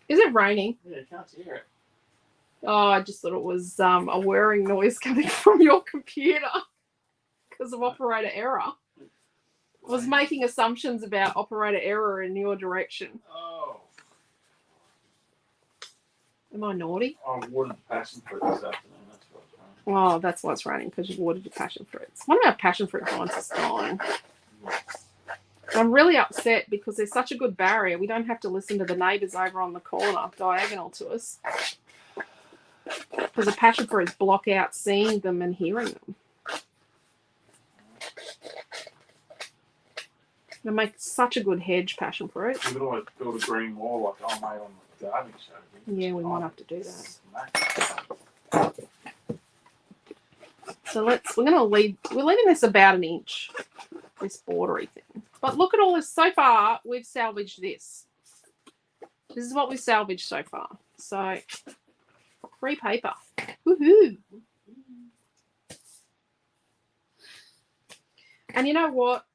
Is it raining? you? Yeah, you can't hear it. Oh, I just thought it was a whirring noise coming from your computer because of operator error. I was making assumptions about operator error in your direction. Oh. Am I naughty? I watered the passion fruit this afternoon. That's what's raining. Oh, that's why it's raining, because you've watered your passion fruits. One of our passion fruit vines is dying. I'm really upset because there's such a good barrier. We don't have to listen to the neighbours over on the corner diagonal to us. Because the passion fruits block out seeing them and hearing them. They make such a good hedge, passion fruit. You could always build a green wall like I made on the gardening show. Yeah, we might have to do that. So we're leaving this about 1 inch, this bordery thing. But look at all this. So far, we've salvaged this. This is what we've salvaged so far. So, free paper. Woohoo! And you know what?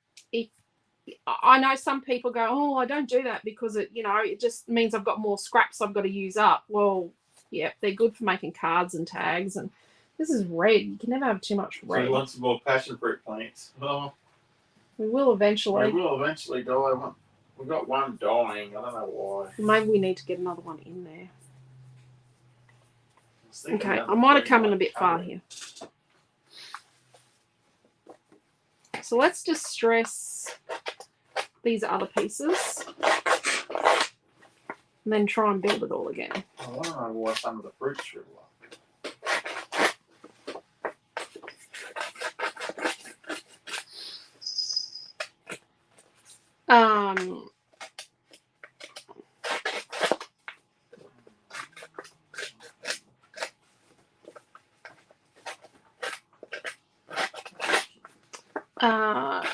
I know some people go, oh, I don't do that because it just means I've got more scraps I've got to use up. Well, yeah, they're good for making cards and tags. And this is red. You can never have too much red. So you want some more passion fruit plants? Oh, We will eventually. we will eventually die. We've got one dying. I don't know why. Maybe we need to get another one in there. Okay, about I might have the come in a green bit one far covering. here. So let's just stress these other pieces and then try and build it all again. I want to know why some of the fruits shrivel up.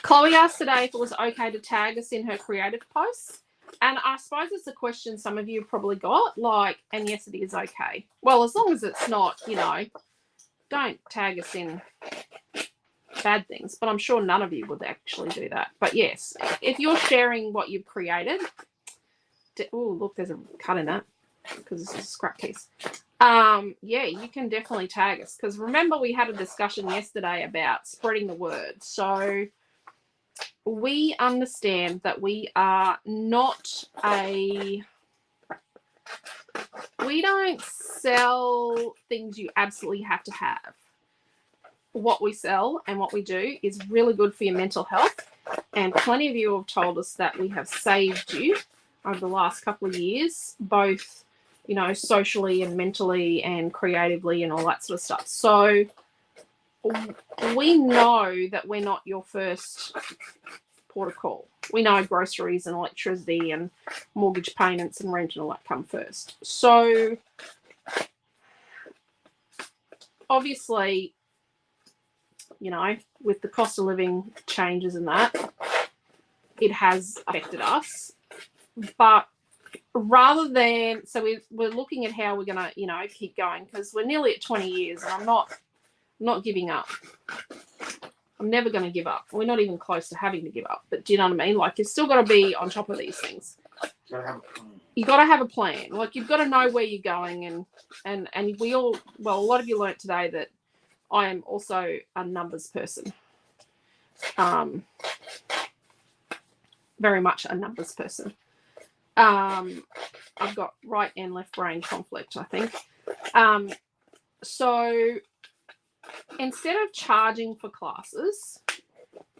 Chloe asked today if it was okay to tag us in her creative posts. And I suppose it's a question some of you probably got, and yes, it is okay. Well, as long as it's not, don't tag us in bad things. But I'm sure none of you would actually do that. But yes, if you're sharing what you've created, oh, look, there's a cut in that because this is a scrap piece. Yeah, you can definitely tag us because remember we had a discussion yesterday about spreading the word. So we understand that we are not we don't sell things you absolutely have to have. What we sell and what we do is really good for your mental health. And plenty of you have told us that we have saved you over the last couple of years, both, socially and mentally and creatively and all that sort of stuff. So we know that we're not your first port of call. We know groceries and electricity and mortgage payments and rent and all that come first. So obviously, with the cost of living changes and that, it has affected us. But rather than, so we're looking at how we're going to, keep going because we're nearly at 20 years and I'm not giving up. I'm never going to give up. We're not even close to having to give up. But do you know what I mean? You've still got to be on top of these things. Gotta have a plan. you got to have a plan. Like, you've got to know where you're going, and we all, well, a lot of you learnt today that I am also a numbers person. Very much a numbers person. I've got right and left brain conflict, I think. So instead of charging for classes,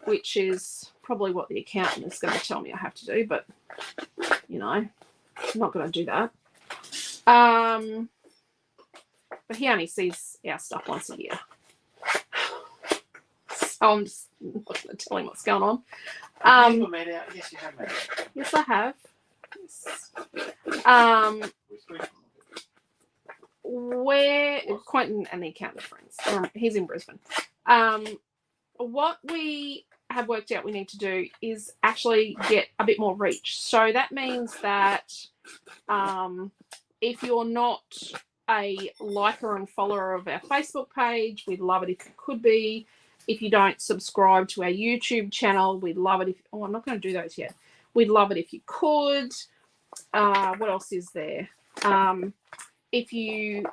which is probably what the accountant is going to tell me I have to do, but, you know, I'm not going to do that. But he only sees our stuff once a year. So I'm just not going to tell him what's going on. Have you ever made out? Yes, you have made out. Yes, I have. Yes. We're Quentin and the accountant friends. He's in Brisbane. What we have worked out we need to do is actually get a bit more reach. So that means that if you're not a liker and follower of our Facebook page, we'd love it if you could be. If you don't subscribe to our YouTube channel, we'd love it if... Oh, I'm not going to do those yet. We'd love it if you could. What else is there? If you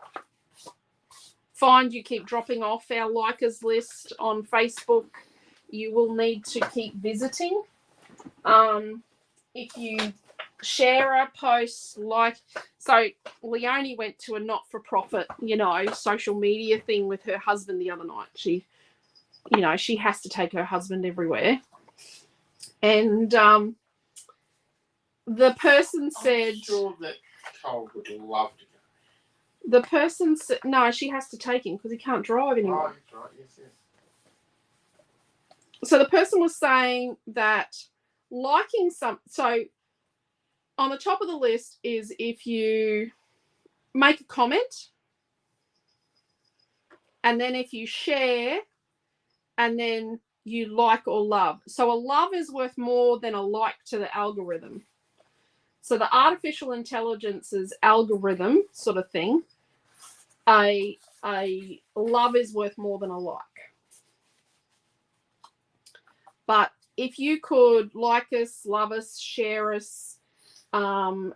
find you keep dropping off our likers list on Facebook, you will need to keep visiting. If you share our posts, so Leonie went to a not-for-profit, social media thing with her husband the other night. She has to take her husband everywhere. And the person said... I'm sure that Cole would love to go. The person said... No, she has to take him because he can't drive anymore. Oh, right. Yes. So the person was saying that liking some... So on the top of the list is if you make a comment, and then if you share, and then you like or love. So a love is worth more than a like to the algorithm. So the artificial intelligence's algorithm sort of thing, a love is worth more than a like. But if you could like us, love us, share us,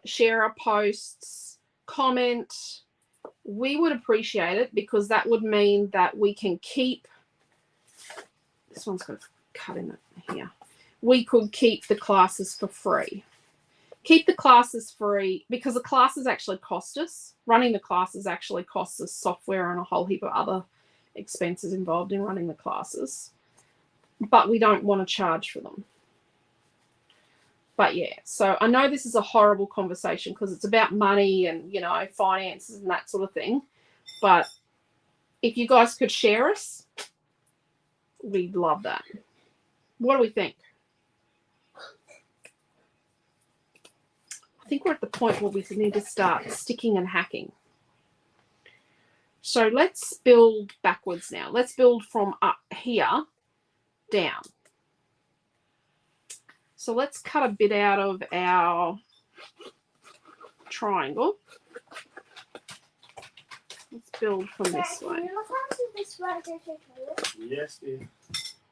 share our posts, comment, we would appreciate it, because that would mean that we can keep... This one's got a cut in it here. We could keep the classes for free. Keep the classes free because the classes actually cost us. Running the classes actually costs us software and a whole heap of other expenses involved in running the classes. But we don't want to charge for them. But yeah, so I know this is a horrible conversation because it's about money and, finances and that sort of thing. But if you guys could share us, we'd love that. What do we think? I think we're at the point where we need to start sticking and hacking. So let's build backwards now. Let's build from up here down. So let's cut a bit out of our triangle. Let's build from this way. Yes, dear.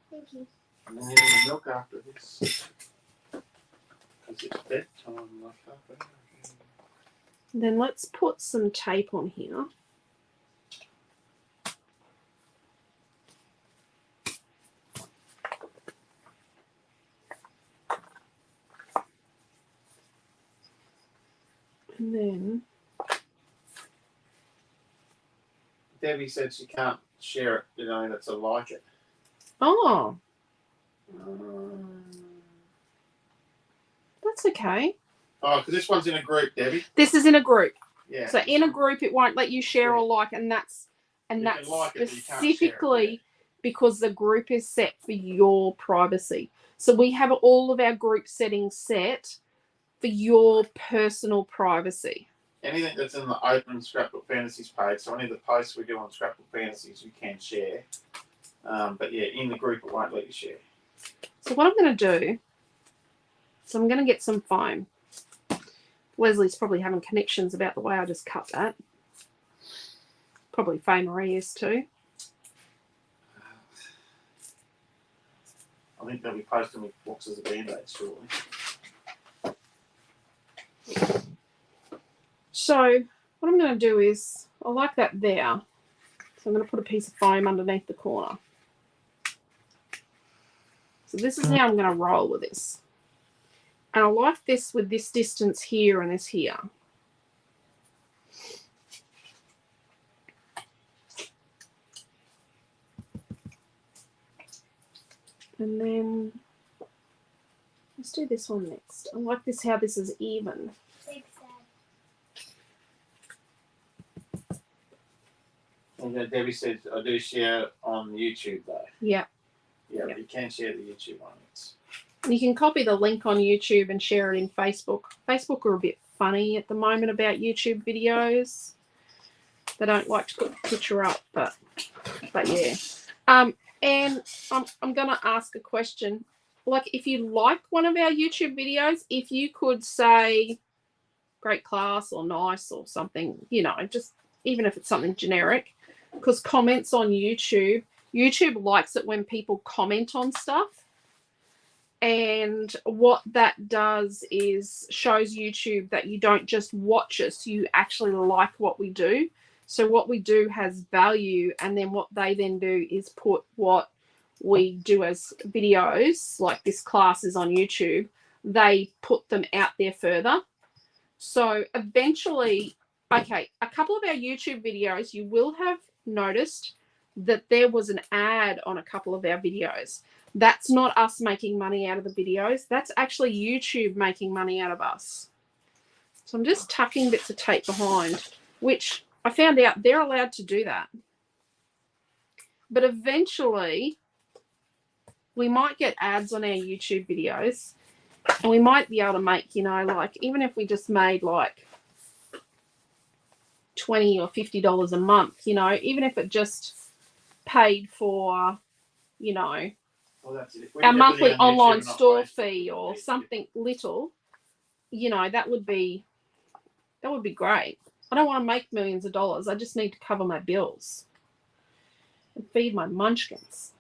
Thank you. And then you need milk after this. Because it's bedtime, like that. Then let's put some tape on here. And then Debbie said she can't share it, that's a like it. oh, that's okay. Oh, because this one's in a group, Debbie. This is in a group. Yeah. So in a group, it won't let you share or like, and that's like it, specifically because the group is set for your privacy. So we have all of our group settings set for your personal privacy. Anything that's in the open Scrapbook Fantasies page, so any of the posts we do on Scrapbook Fantasies, you can share. But yeah, in the group, it won't let you share. So what I'm going to do, so I'm going to get some foam. Leslie's probably having connections about the way I just cut that. Probably Faye Marie is too. I think they'll be posting with boxes of Band-Aids shortly. So what I'm going to do is, I like that there. So I'm going to put a piece of foam underneath the corner. So this is how I'm going to roll with this. And I like this with this distance here and this here. And then let's do this one next. I like this, how this is even. And Debbie says, I do share on YouTube though. Yeah. Yeah, but you can share the YouTube one. You can copy the link on YouTube and share it in Facebook. Facebook are a bit funny at the moment about YouTube videos. They don't like to put the picture up, but yeah. And I'm gonna ask a question. Like, if you like one of our YouTube videos, if you could say great class or nice or something, you know, just even if it's something generic, because comments on YouTube likes it when people comment on stuff. And what that does is shows YouTube that you don't just watch us, you actually like what we do. So what we do has value, and then what they then do is put what we do as videos, like this class is on YouTube, they put them out there further. So eventually, okay, a couple of our YouTube videos, you will have noticed that there was an ad on a couple of our videos. That's not us making money out of the videos. That's actually YouTube making money out of us. So I'm just tucking bits of tape behind, which I found out they're allowed to do that. But eventually, we might get ads on our YouTube videos, and we might be able to make, you know, like, even if we just made like $20 or $50 a month, you know, even if it just paid for, you know, our monthly online store fee or something little, you know, that would be great. I don't want to make millions of dollars. I just need to cover my bills and feed my munchkins.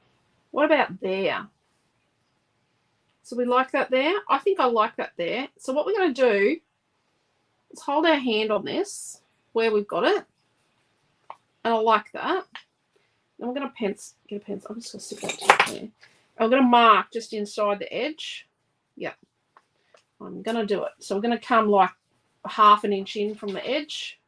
What about there? So we like that there. I think I like that there. So what we're going to do is hold our hand on this where we've got it. And I like that. And we're going to get a pencil. I'm just going to stick that to there. I'm going to mark just inside the edge. Yeah. I'm going to do it. So we're going to come like half an inch in from the edge.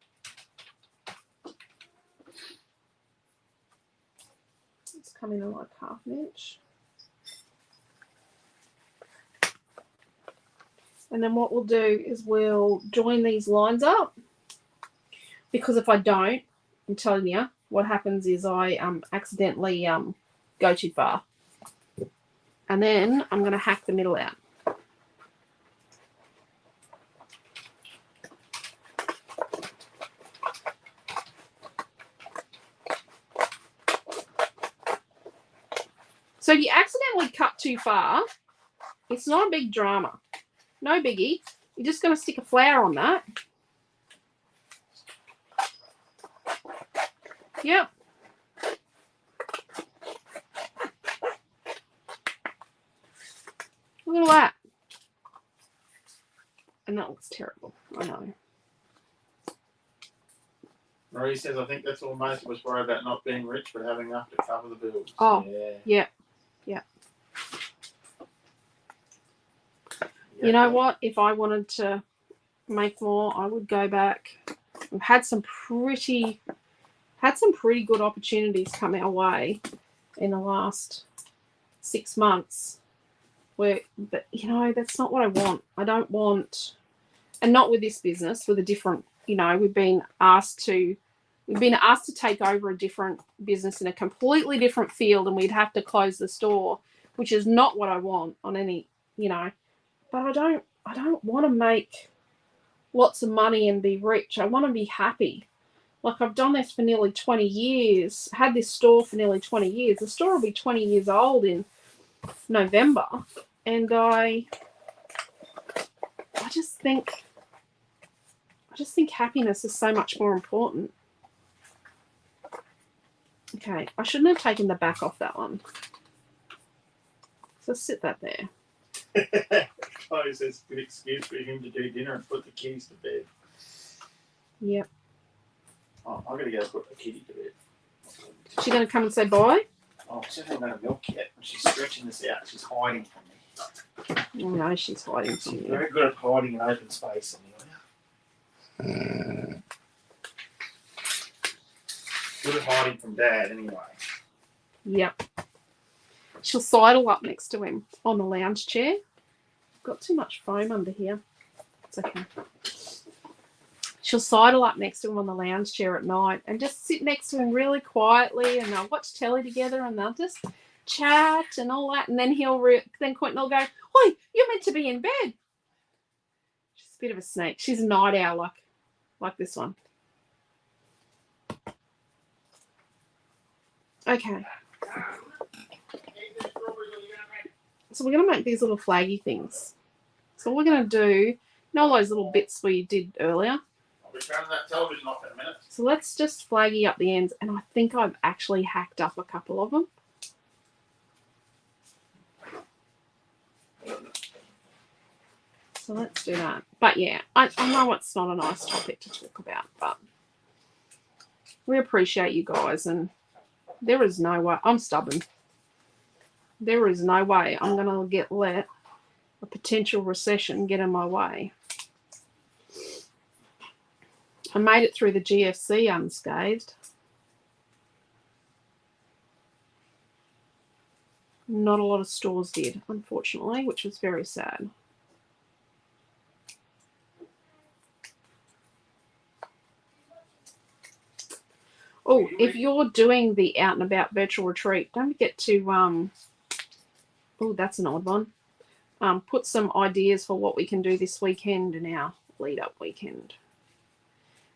Let's come in like half an inch. And then what we'll do is we'll join these lines up, because if I don't, I'm telling you, what happens is I accidentally go too far. And then I'm going to hack the middle out. So if you accidentally cut too far, it's not a big drama. No biggie. You're just going to stick a flower on that. Yep. Look at that. And that looks terrible. I know. Marie says, I think that's all most of us worry about, not being rich, but having enough to cover the bills. Oh, yeah. You know what? If I wanted to make more, I would go back. We've had some pretty good opportunities come our way in the last 6 months. But you know, that's not what I want. I don't want, and not with this business, with a different, you know, we've been asked to take over a different business in a completely different field, and we'd have to close the store, which is not what I want on any, you know. But I don't want to make lots of money and be rich. I want to be happy. Like, I've done this for nearly 20 years, had this store for nearly 20 years. The store will be 20 years old in November. And I just think happiness is so much more important. Okay, I shouldn't have taken the back off that one. So sit that there. Oh, he says, good excuse for him to do dinner and put the kids to bed. Yep. Oh, I'm going to go put the kitty to bed. She going to come and say bye? Oh, she hasn't got a milk yet. She's stretching this out. She's hiding from me. Oh, no, she's hiding from you. Very good at hiding in open space. Good at hiding from Dad, anyway. Yep. She'll sidle up next to him on the lounge chair. Got too much foam under here. It's okay. She'll sidle up next to him on the lounge chair at night and just sit next to him really quietly, and they'll watch telly together and they'll just chat and all that. And then then Quentin will go, "Oi, you're meant to be in bed." She's a bit of a snake. She's a night owl like this one. Okay. So we're going to make these little flaggy things. So what we're going to do, you know those little bits we did earlier? I'll be turning that television off in a minute. So let's just flaggy up the ends. And I think I've actually hacked up a couple of them. So let's do that. But yeah, I know it's not a nice topic to talk about, but we appreciate you guys. And there is no way, I'm stubborn. There is no way I'm going to let a potential recession get in my way. I made it through the GFC unscathed. Not a lot of stores did, unfortunately, which was very sad. Oh, if you're doing the out and about virtual retreat, don't forget to oh, that's an odd one. Put some ideas for what we can do this weekend in our lead up weekend.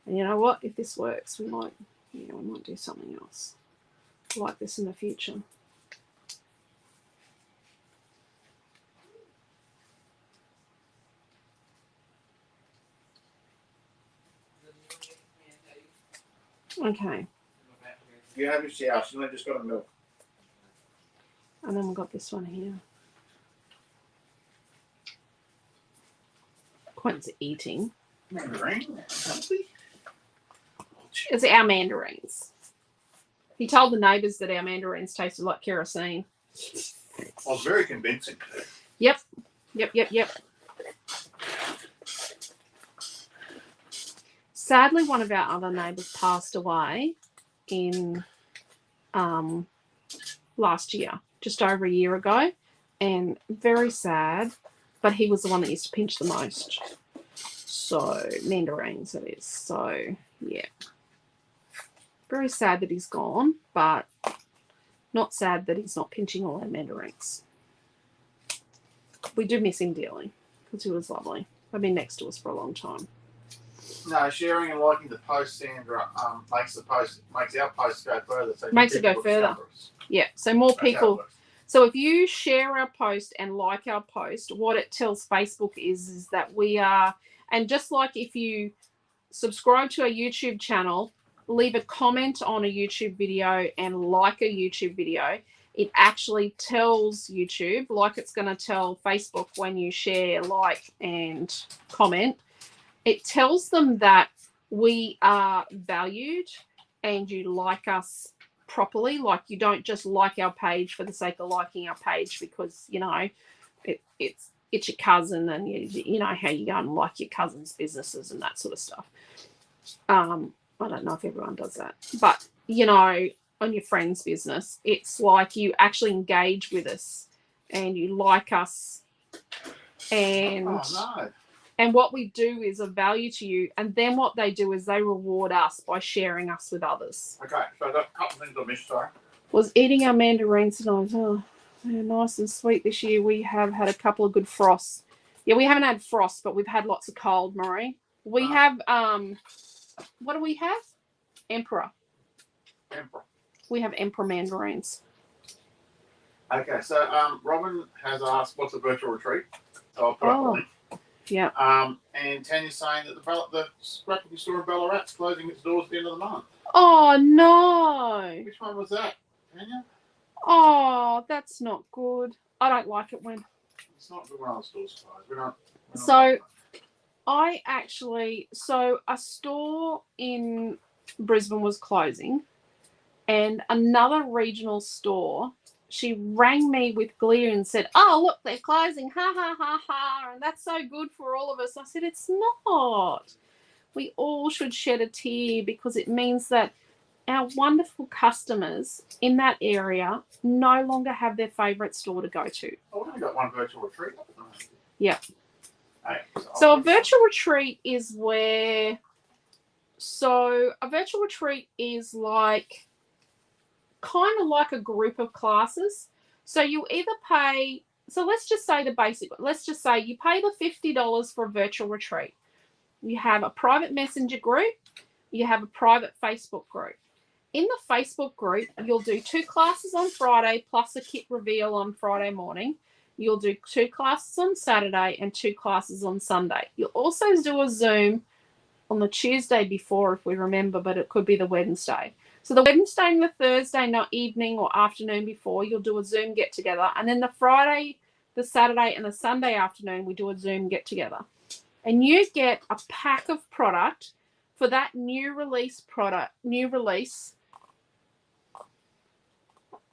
And you know what? If this works, we might do something else like this in the future. Okay. You have your shower. She's only just got a milk. And then we've got this one here. Quentin's eating. Mandarin? It's our mandarins. He told the neighbours that our mandarins tasted like kerosene. Well, very convincing. Yep. Sadly, one of our other neighbours passed away in last year, just over a year ago, and very sad, but he was the one that used to pinch the most. So, mandarins it is. So, yeah. Very sad that he's gone, but not sad that he's not pinching all our mandarins. We do miss him dearly because he was lovely. I've been next to us for a long time. No, sharing and liking the post, Sandra, makes our post go further. So makes it go further. Yeah, so more people. So if you share our post and like our post, what it tells Facebook is that we are, and just like if you subscribe to our YouTube channel, leave a comment on a YouTube video and like a YouTube video, it actually tells YouTube, like it's going to tell Facebook when you share, like, and comment, it tells them that we are valued and you like us properly. Like, you don't just like our page for the sake of liking our page because, you know, it's your cousin and you know how you go and like your cousin's businesses and that sort of stuff. I don't know if everyone does that, but you know, on your friend's business, it's like you actually engage with us and you like us, and and what we do is of value to you. And then what they do is they reward us by sharing us with others. Okay, so I've got a couple things I missed. Sorry. Was eating our mandarins tonight. Oh, they're nice and sweet this year. We have had a couple of good frosts. Yeah, we haven't had frost, but we've had lots of cold, Marie. We have what do we have? Emperor. We have Emperor mandarins. Okay, so Robin has asked, what's a virtual retreat? So I'll put up a link. Yeah. And Tanya's saying that the scrapbooking store in Ballarat's closing its doors at the end of the month. Oh, no. Which one was that, Tanya? Oh, that's not good. I don't like it when... It's not good when our stores close. We're not so, So a store in Brisbane was closing, and another regional store, she rang me with glee and said, "Oh, look, they're closing, ha, ha, ha, ha, and that's so good for all of us." I said, "It's not. We all should shed a tear because it means that our wonderful customers in that area no longer have their favourite store to go to." I've only got one virtual retreat. Yeah. Hey, So a virtual retreat is where, so a virtual retreat is like, kind of like a group of classes. So you either pay, so let's just say the basic, let's just say you pay the $50 for a virtual retreat. You have a private messenger group, you have a private Facebook group. In the Facebook group, you'll do 2 classes on Friday plus a kit reveal on Friday morning. You'll do 2 classes on Saturday and 2 classes on Sunday. You'll also do a Zoom on the Tuesday before, if we remember, but it could be the Wednesday. So the Wednesday and the Thursday night, evening or afternoon before, you'll do a Zoom get together. And then the Friday, the Saturday, and the Sunday afternoon, we do a Zoom get together. And you get a pack of product for that new release.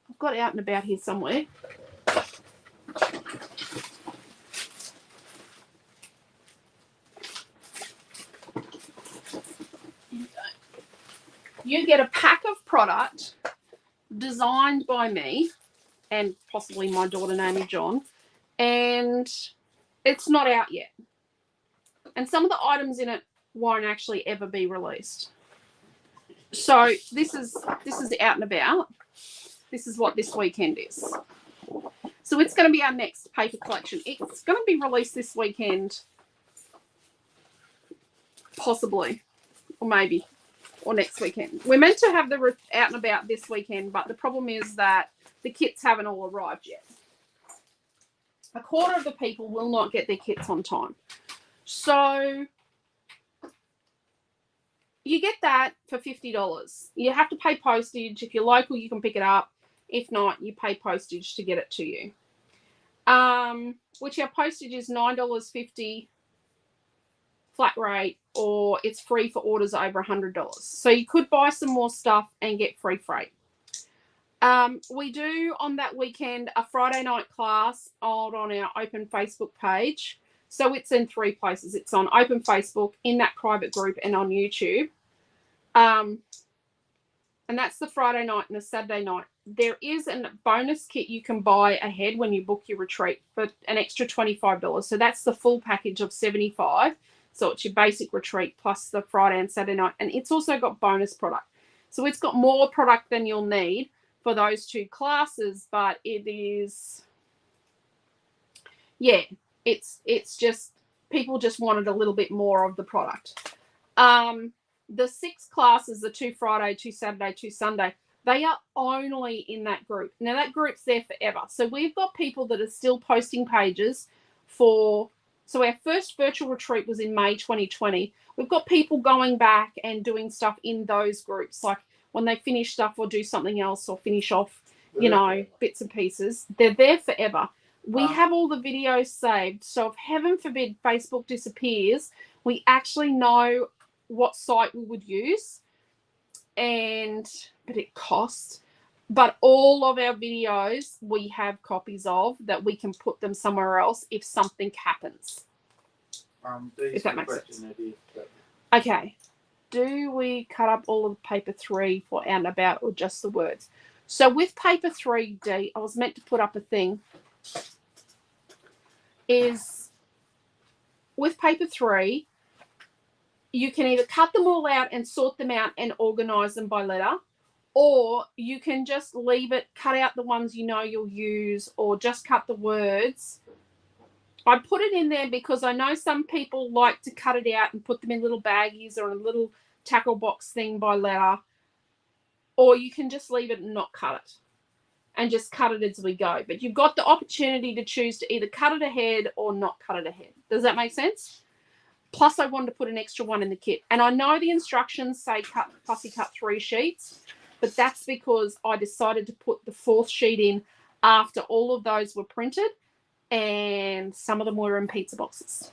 I've got it out and about here somewhere. You get a pack of product designed by me and possibly my daughter Naomi John, and it's not out yet. And some of the items in it won't actually ever be released. So this is out and about. This is what this weekend is. So it's going to be our next paper collection. It's going to be released this weekend, possibly, or maybe, or next weekend. We're meant to have the out and about this weekend, but the problem is that the kits haven't all arrived yet. A quarter of the people will not get their kits on time. So you get that for $50. You have to pay postage. If you're local, you can pick it up. If not, you pay postage to get it to you. Which our postage is $9.50 flat rate, or it's free for orders over $100. So you could buy some more stuff and get free freight. We do on that weekend a Friday night class on our open Facebook page. So it's in 3 places. It's on open Facebook, in that private group, and on YouTube. And that's the Friday night and the Saturday night. There is a bonus kit you can buy ahead when you book your retreat for an extra $25. So that's the full package of $75. So it's your basic retreat plus the Friday and Saturday night. And it's also got bonus product. So it's got more product than you'll need for those 2 classes. But it is, yeah, it's just, people just wanted a little bit more of the product. The 6 classes, the 2 Friday, 2 Saturday, 2 Sunday, they are only in that group. Now, that group's there forever. So we've got people that are still posting pages for, so our first virtual retreat was in May 2020. We've got people going back and doing stuff in those groups. Like when they finish stuff or do something else or finish off, you know, bits and pieces. They're there forever. We have all the videos saved. So if heaven forbid Facebook disappears, we actually know what site we would use, but it costs. But all of our videos we have copies of that we can put them somewhere else if something happens. If that makes sense. Okay. Do we cut up all of paper 3 for out and about, or just the words? So with paper 3D, I was meant to put up a thing, is with paper 3, you can either cut them all out and sort them out and organize them by letter, or you can just leave it, cut out the ones you know you'll use, or just cut the words. I put it in there because I know some people like to cut it out and put them in little baggies or a little tackle box thing by letter, or you can just leave it and not cut it and just cut it as we go. But you've got the opportunity to choose to either cut it ahead or not cut it ahead. Does that make sense? Plus, I wanted to put an extra one in the kit. And I know the instructions say fussy cut 3 sheets, but that's because I decided to put the 4th sheet in after all of those were printed, and some of them were in pizza boxes.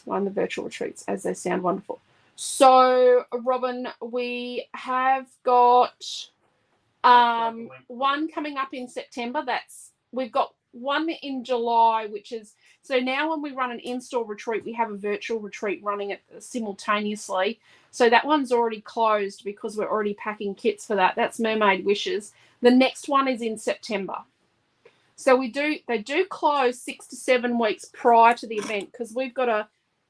One of the virtual retreats, as they sound wonderful. So, Robin, we have got one coming up in September. We've got one in July, which is, so now when we run an in-store retreat, we have a virtual retreat running it simultaneously. So that one's already closed because we're already packing kits for that. That's Mermaid Wishes. The next one is in September. So they do close 6 to 7 weeks prior to the event because we've got to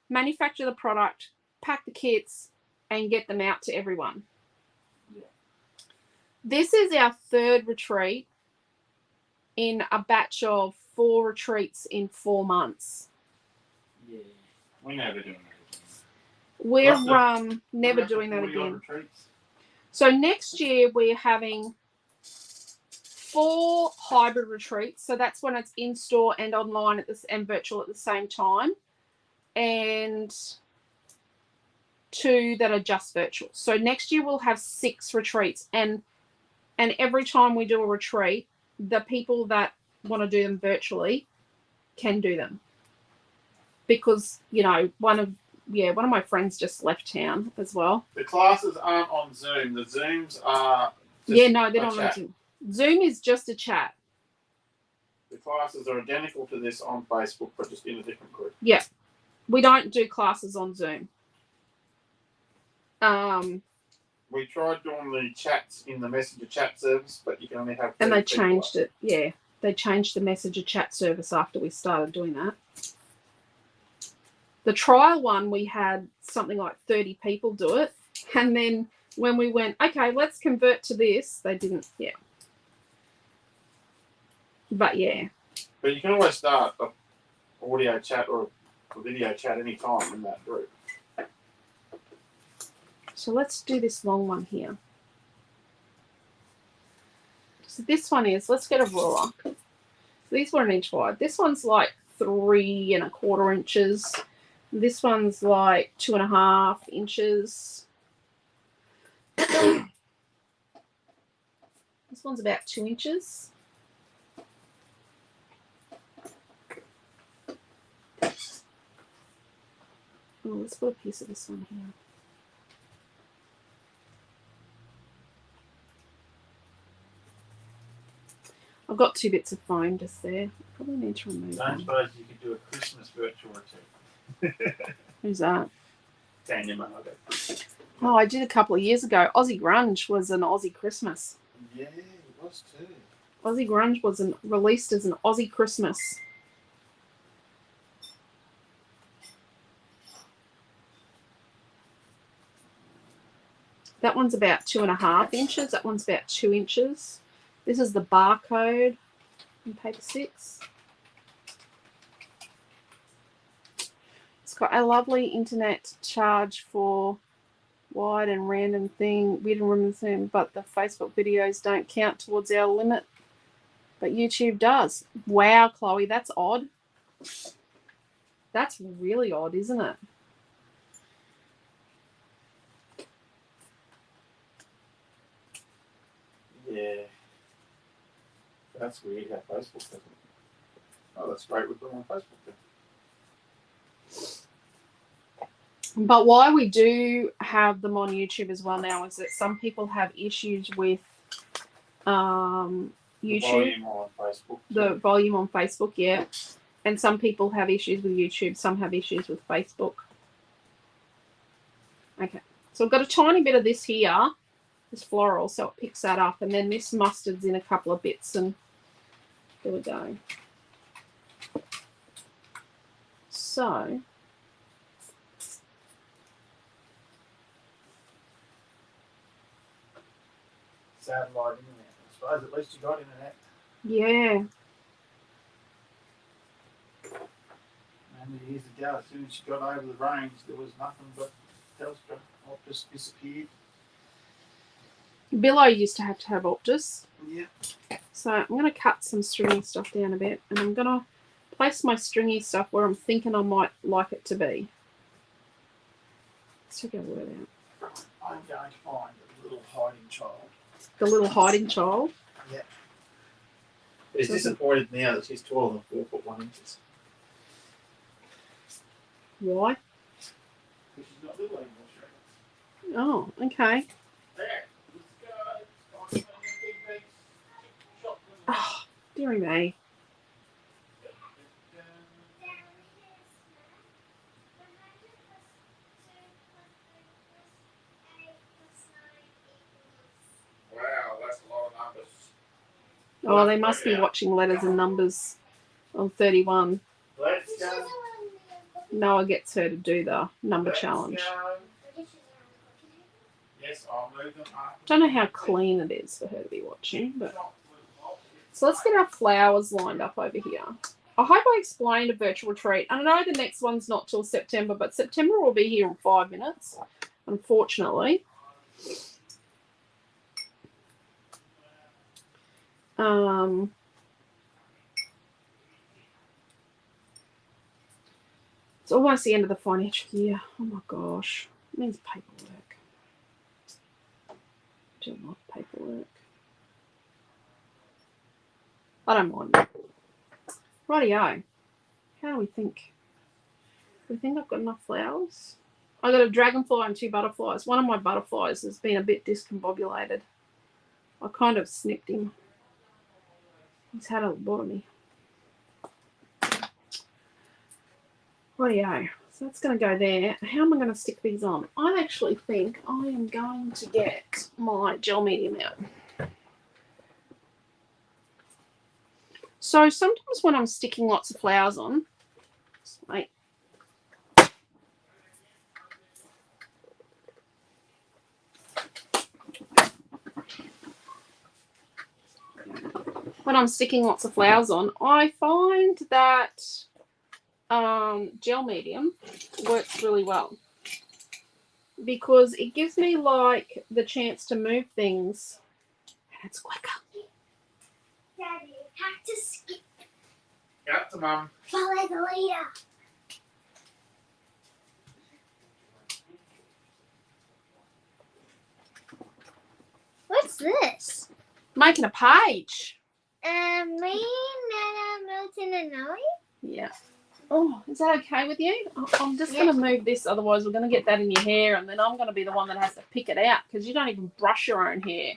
manufacture the product, pack the kits, and get them out to everyone. Yeah. This is our 3rd retreat in a batch of 4 retreats in 4 months. Yeah, we're never doing that again. We're never doing that again. Retreats? So next year we're having 4 hybrid retreats. So that's when it's in store and online and virtual at the same time, and 2 that are just virtual. So next year we'll have 6 retreats, and every time we do a retreat, the people that want to do them virtually can do them, because one of my friends just left town as well. The classes aren't on Zoom. The Zooms are they're not on Zoom. Zoom is just a chat. The classes are identical to this on Facebook, but just in a different group. Yeah, we don't do classes on Zoom. We tried doing the chats in the Messenger chat service, but you can only have. And they changed it. Yeah, they changed the Messenger chat service after we started doing that. The trial one, we had something like 30 people do it, and then when we went, okay, let's convert to this, they didn't. Yeah. But yeah. But you can always start an audio chat or a video chat anytime in that group. So let's do this long one here. So this one is, let's get a ruler. So these were 1 inch wide. This one's like 3 1/4 inches. This one's like 2.5 inches. This one's about 2 inches. Oh, let's put a piece of this one here. I've got 2 bits of foam just there. Probably need to remove Don't them. suppose you could do a Christmas virtual retreat. Who's that? Tanya Margo. Oh, I did a couple of years ago. Aussie Grunge was an Aussie Christmas. Yeah, it was too. Aussie Grunge was released as an Aussie Christmas. That one's about 2.5 inches. That one's about 2 inches. This is the barcode in paper 6. It's got a lovely internet charge for wide and random thing. We didn't remember them, but the Facebook videos don't count towards our limit. But YouTube does. Wow, Chloe, that's odd. That's really odd, isn't it? Yeah. That's weird how Facebook does it. Oh, that's great. We've got on Facebook then. But why we do have them on YouTube as well now is that some people have issues with YouTube. The volume on Facebook. The volume on Facebook, yeah. And some people have issues with YouTube. Some have issues with Facebook. Okay. So I've got a tiny bit of this here. This floral, so it picks that up. And then this mustard's in a couple of bits. And there we go. So... satellite internet. I suppose at least you got internet. Yeah. And years ago, as soon as you got over the range, there was nothing but Telstra. Optus disappeared. Billo used to have Optus. Yeah. So I'm going to cut some stringy stuff down a bit, and I'm going to place my stringy stuff where I'm thinking I might like it to be. Let's check our word out. I'm going to find a little hiding child. The little hiding child. Yeah. He's disappointed now that she's taller than 4 foot 1 inches. Why? Oh, okay. Oh, dearie me. Wow, that's a lot of numbers. Oh, they must be watching letters and numbers on 31. Let's go. Noah gets her to do the number challenge. Yes, I'll move them up. Don't know how clean it is for her to be watching, but so let's get our flowers lined up over here. I hope I explained a virtual retreat. I know the next one's not till September, but September will be here in 5 minutes, unfortunately. It's almost the end of the financial year. Oh my gosh. It means paperwork. I do love paperwork. I don't mind. Rightio. How do we think? Do we think I've got enough flowers? I got a dragonfly and 2 butterflies. One of my butterflies has been a bit discombobulated. I kind of snipped him. He's had a lobotomy. Rightio. So that's going to go there. How am I going to stick these on? I actually think I am going to get my gel medium out. So sometimes when I'm sticking lots of flowers on, wait. When I'm sticking lots of flowers on, I find that gel medium works really well because it gives me like the chance to move things and it's quicker. Daddy, have to skip. Up to Mum. Follow the leader. What's this? Making a page. Me, Nana, Milton, and Ollie. Yeah. Oh, is that okay with you? I'm just going to move this, otherwise we're going to get that in your hair and then I'm going to be the one that has to pick it out because you don't even brush your own hair.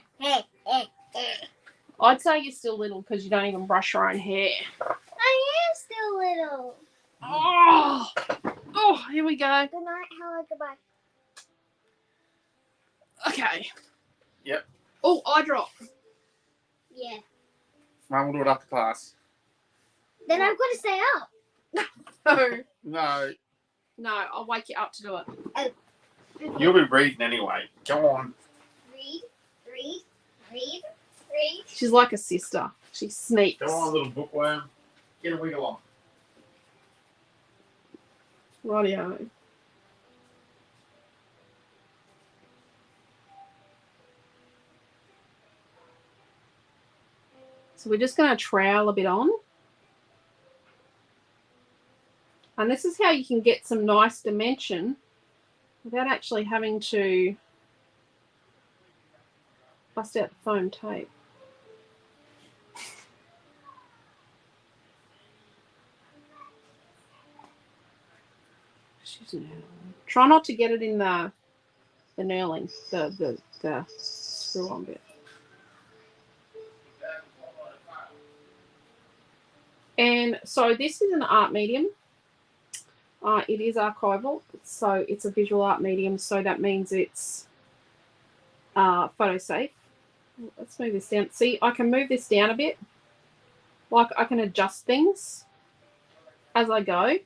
I'd say you're still little because you don't even brush your own hair. I am still little. Oh, here we go. Good night, hello, goodbye. Okay. Yep. Oh, eye drop. Yeah. Mum will do it after class. Then I've got to stay up. No. No, I'll wake you up to do it. You'll be reading anyway. Go on. Read. She's like a sister. She sneaks. Go on, little bookworm. Get a wiggle on. Rightio. So we're just going to trowel a bit on. And this is how you can get some nice dimension without actually having to bust out the foam tape. Try not to get it in the knurling, the screw on bit. And so this is an art medium. It is archival, so it's a visual art medium, so that means it's photo safe. Let's move this down. See, I can move this down a bit. Like I can adjust things as I go.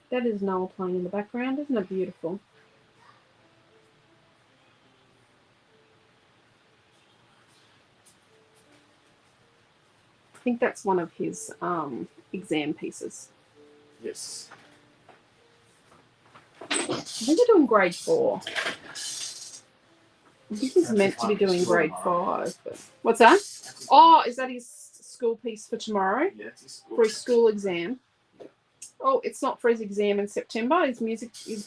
That is Noel playing in the background. Isn't it beautiful? I think that's one of his exam pieces. Yes. I think they're doing grade 4. I think he's meant to be doing grade 5. But what's that? Oh, is that his school piece for tomorrow? Yeah, it's his school. For his school exam. Oh, it's not for his exam in September. His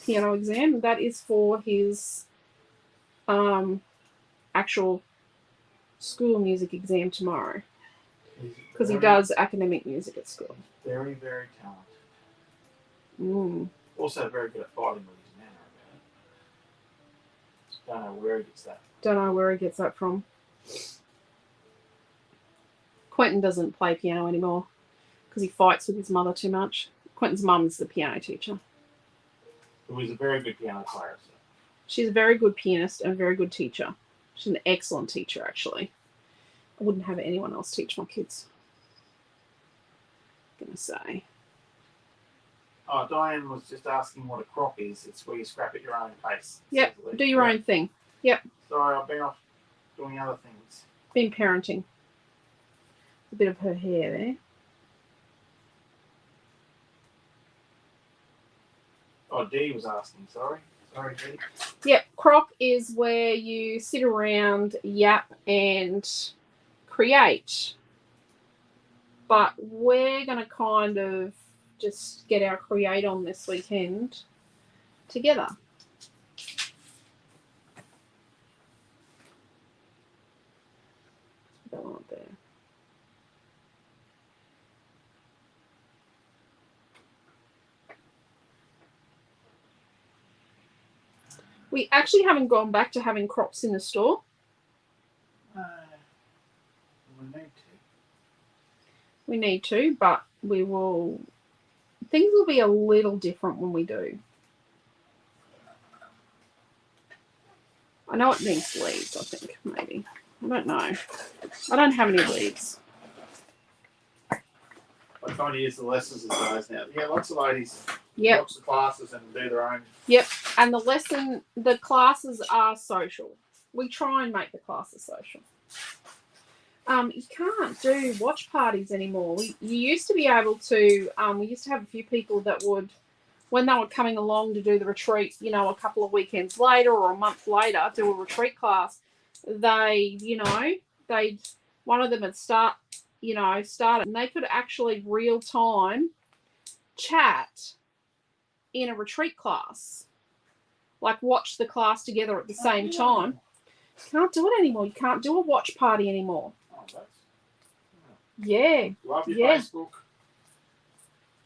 piano exam. That is for his actual school music exam tomorrow He's because he very- does academic music at school. Very, very talented. Mm. Also very good at fighting with his manner about it. Don't know where he gets that. Don't know where he gets that from. Quentin doesn't play piano anymore because he fights with his mother too much. Quentin's mum's the piano teacher. Who is a very good piano player. So. She's a very good pianist and a very good teacher. She's an excellent teacher, actually. I wouldn't have anyone else teach my kids. I'm gonna say. Oh, Diane was just asking what a crop is. It's where you scrap at your own pace. Yep, Essentially. do your own thing. Yep. Sorry, I've been off doing other things. Been parenting. A bit of her hair there. Oh, Dee was asking. Sorry, Dee. Yep, crop is where you sit around, yap, and create. But we're going to kind of just get our create on this weekend together. Put that one up there. We actually haven't gone back to having crops in the store. We need to. We need to, but we will. Things will be a little different when we do. I know it needs leaves, I think, maybe. I don't know. I don't have any leaves. I trying to use the lessons as guys now. Yeah, lots of ladies. Yep. Lots of classes and do their own. Yep. And the classes are social. We try and make the classes social. You can't do watch parties anymore. You used to be able to, we used to have a few people that would, when they were coming along to do the retreat, a couple of weekends later or a month later, do a retreat class, one of them would start and they could actually real time chat in a retreat class, like watch the class together at the same time. You can't do it anymore. You can't do a watch party anymore. Oh, that's. Yeah. Love your Yeah. Facebook.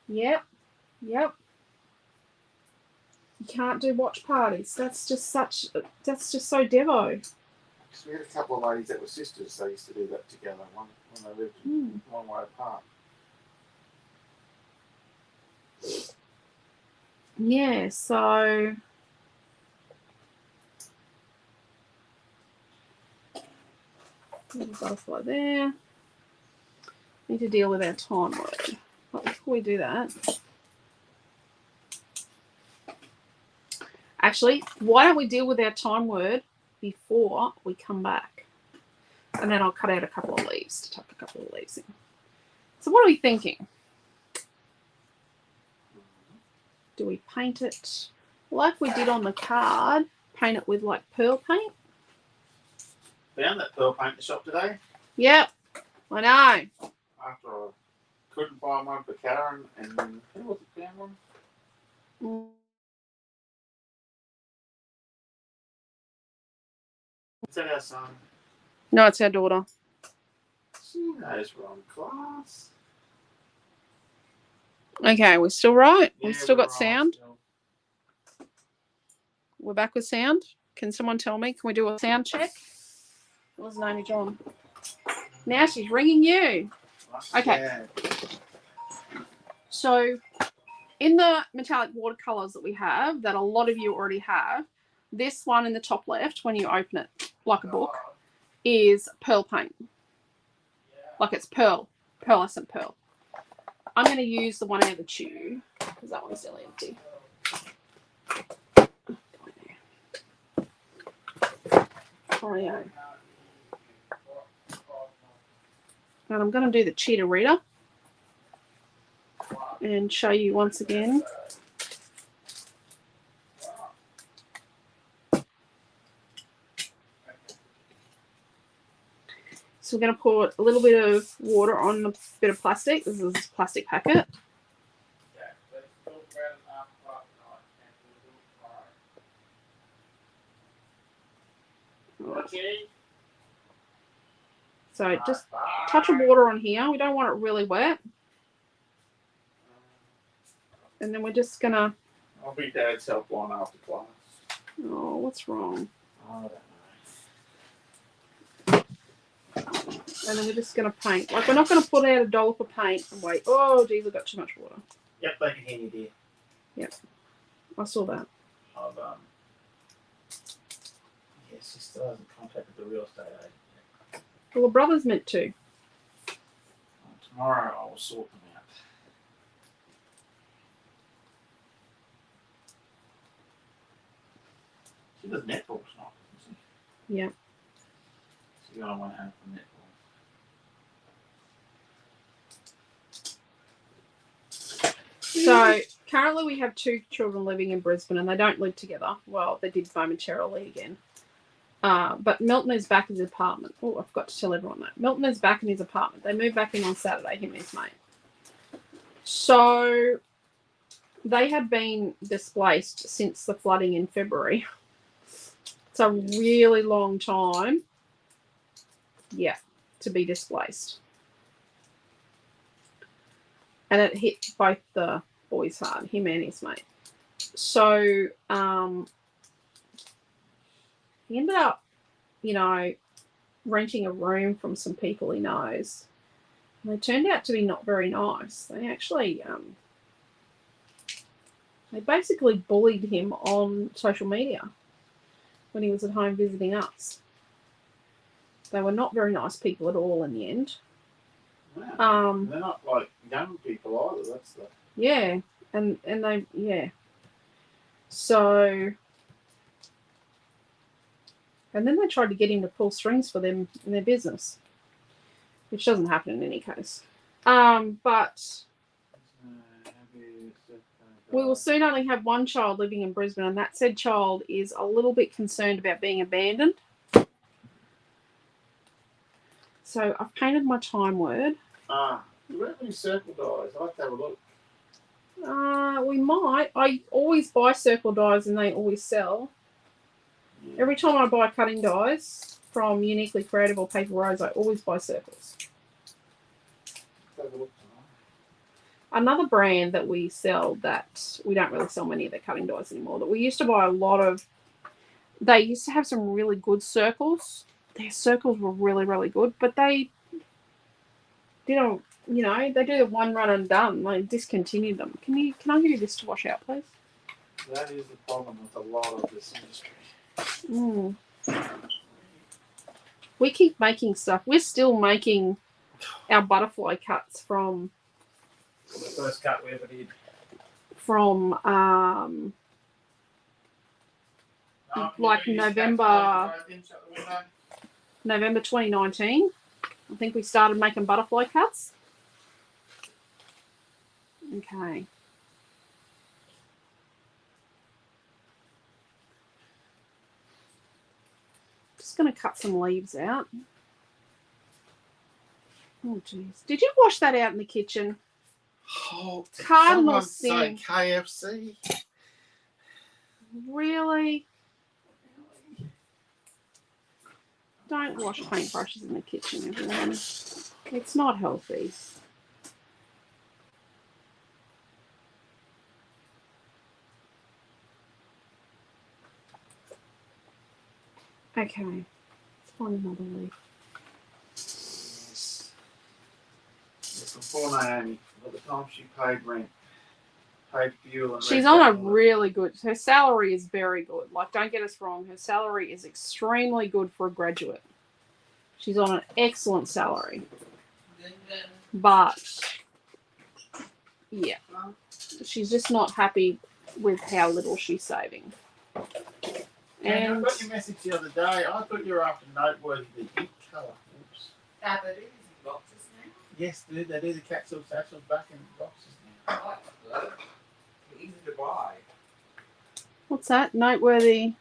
Yep. You can't do watch parties. That's just so devo. We had a couple of ladies that were sisters. They used to do that together when they lived one way apart. Yeah, so little butterfly there. Need to deal with our time word. But before we do that, actually, why don't we deal with our time word before we come back? And then I'll cut out a couple of leaves to tuck a couple of leaves in. So what are we thinking? Do we paint it like we did on the card? Paint it with like pearl paint? Found that pearl paint in the shop today. Yep, I know. After I couldn't find one for Karen, and who was it found one? Is that our son? No, it's our daughter. She knows we're on class. Okay, we're still right. Yeah, We've still we're got sound. We're back with sound. Can someone tell me? Can we do a sound check? What's the name of John? Now she's ringing you. Okay. Yeah. So in the metallic watercolors that we have, that a lot of you already have, this one in the top left, when you open it like a book, is pearl paint. Like it's pearlescent pearl. I'm going to use the one out of the tube because that one's still empty. Oreo. And I'm going to do the cheetah reader and show you once again. So we're going to put a little bit of water on a bit of plastic. This is a plastic packet. So just touch of water on here. We don't want it really wet. And then we're just gonna. I'll be Dad's helpline after class. Oh, what's wrong? I don't know. And then we're just gonna paint. Like we're not gonna put out $1 for paint and wait. Oh, geez, I've got too much water. Yep, they can hear you, dear. Yep, I saw that. I've yes, she still hasn't contacted the real estate agent. Well, the brother's meant to. Tomorrow I will sort them out. She does netball tonight, doesn't she? Yeah. So I went home from netball. So currently we have 2 children living in Brisbane and they don't live together. Well, they did momentarily again. But Milton is back in his apartment. Oh, I forgot to tell everyone that. Milton is back in his apartment. They moved back in on Saturday, him and his mate. So they had been displaced since the flooding in February. It's a really long time, yeah, to be displaced. And it hit both the boys hard, him and his mate. So he ended up, you know, renting a room from some people he knows. And they turned out to be not very nice. They actually, they basically bullied him on social media when he was at home visiting us. They were not very nice people at all in the end. Wow. They're not like young people either. That's the yeah, and they yeah. So, and then they tried to get him to pull strings for them in their business, which doesn't happen in any case. But we will soon only have 1 child living in Brisbane, and that said child is a little bit concerned about being abandoned. So I've painted my time word. Do you have any circle dies? I'd like to have a look. We might. I always buy circle dies and they always sell. Yeah. Every time I buy cutting dies from Uniquely Creative or Paper Rose, I always buy circles. Let's have a look tonight. Another brand that we sell that we don't really sell many of their cutting dies anymore, that we used to buy a lot of, they used to have some really good circles. Their circles were really, really good, but they didn't, you know, they do the one run and done. They discontinued them. Can I give you this to wash out, please? That is the problem with a lot of this industry. Mm. We keep making stuff. We're still making our butterfly cuts from The first cut we ever did. Like November 2019. I think we started making butterfly cuts. Okay. Just going to cut some leaves out. Oh, jeez. Did you wash that out in the kitchen? Oh, Cardinal someone sin. say KFC. Really? Don't wash paintbrushes in the kitchen, everyone. It's not healthy. Okay. Let's find another leaf. Yes. Before Naomi, by the time she paid rent, paid fuel and She's rent, on a really good, her salary is very good. Like, don't get us wrong, her salary is extremely good for a graduate. She's on an excellent salary. But, yeah, she's just not happy with how little she's saving. And I And got your message the other day. I thought you were after noteworthy the ink colour. Oops. That it is in boxes now. Yes, dude, they do the capsule satchels back in boxes now. Oh, that's easy to buy. what's that? Noteworthy.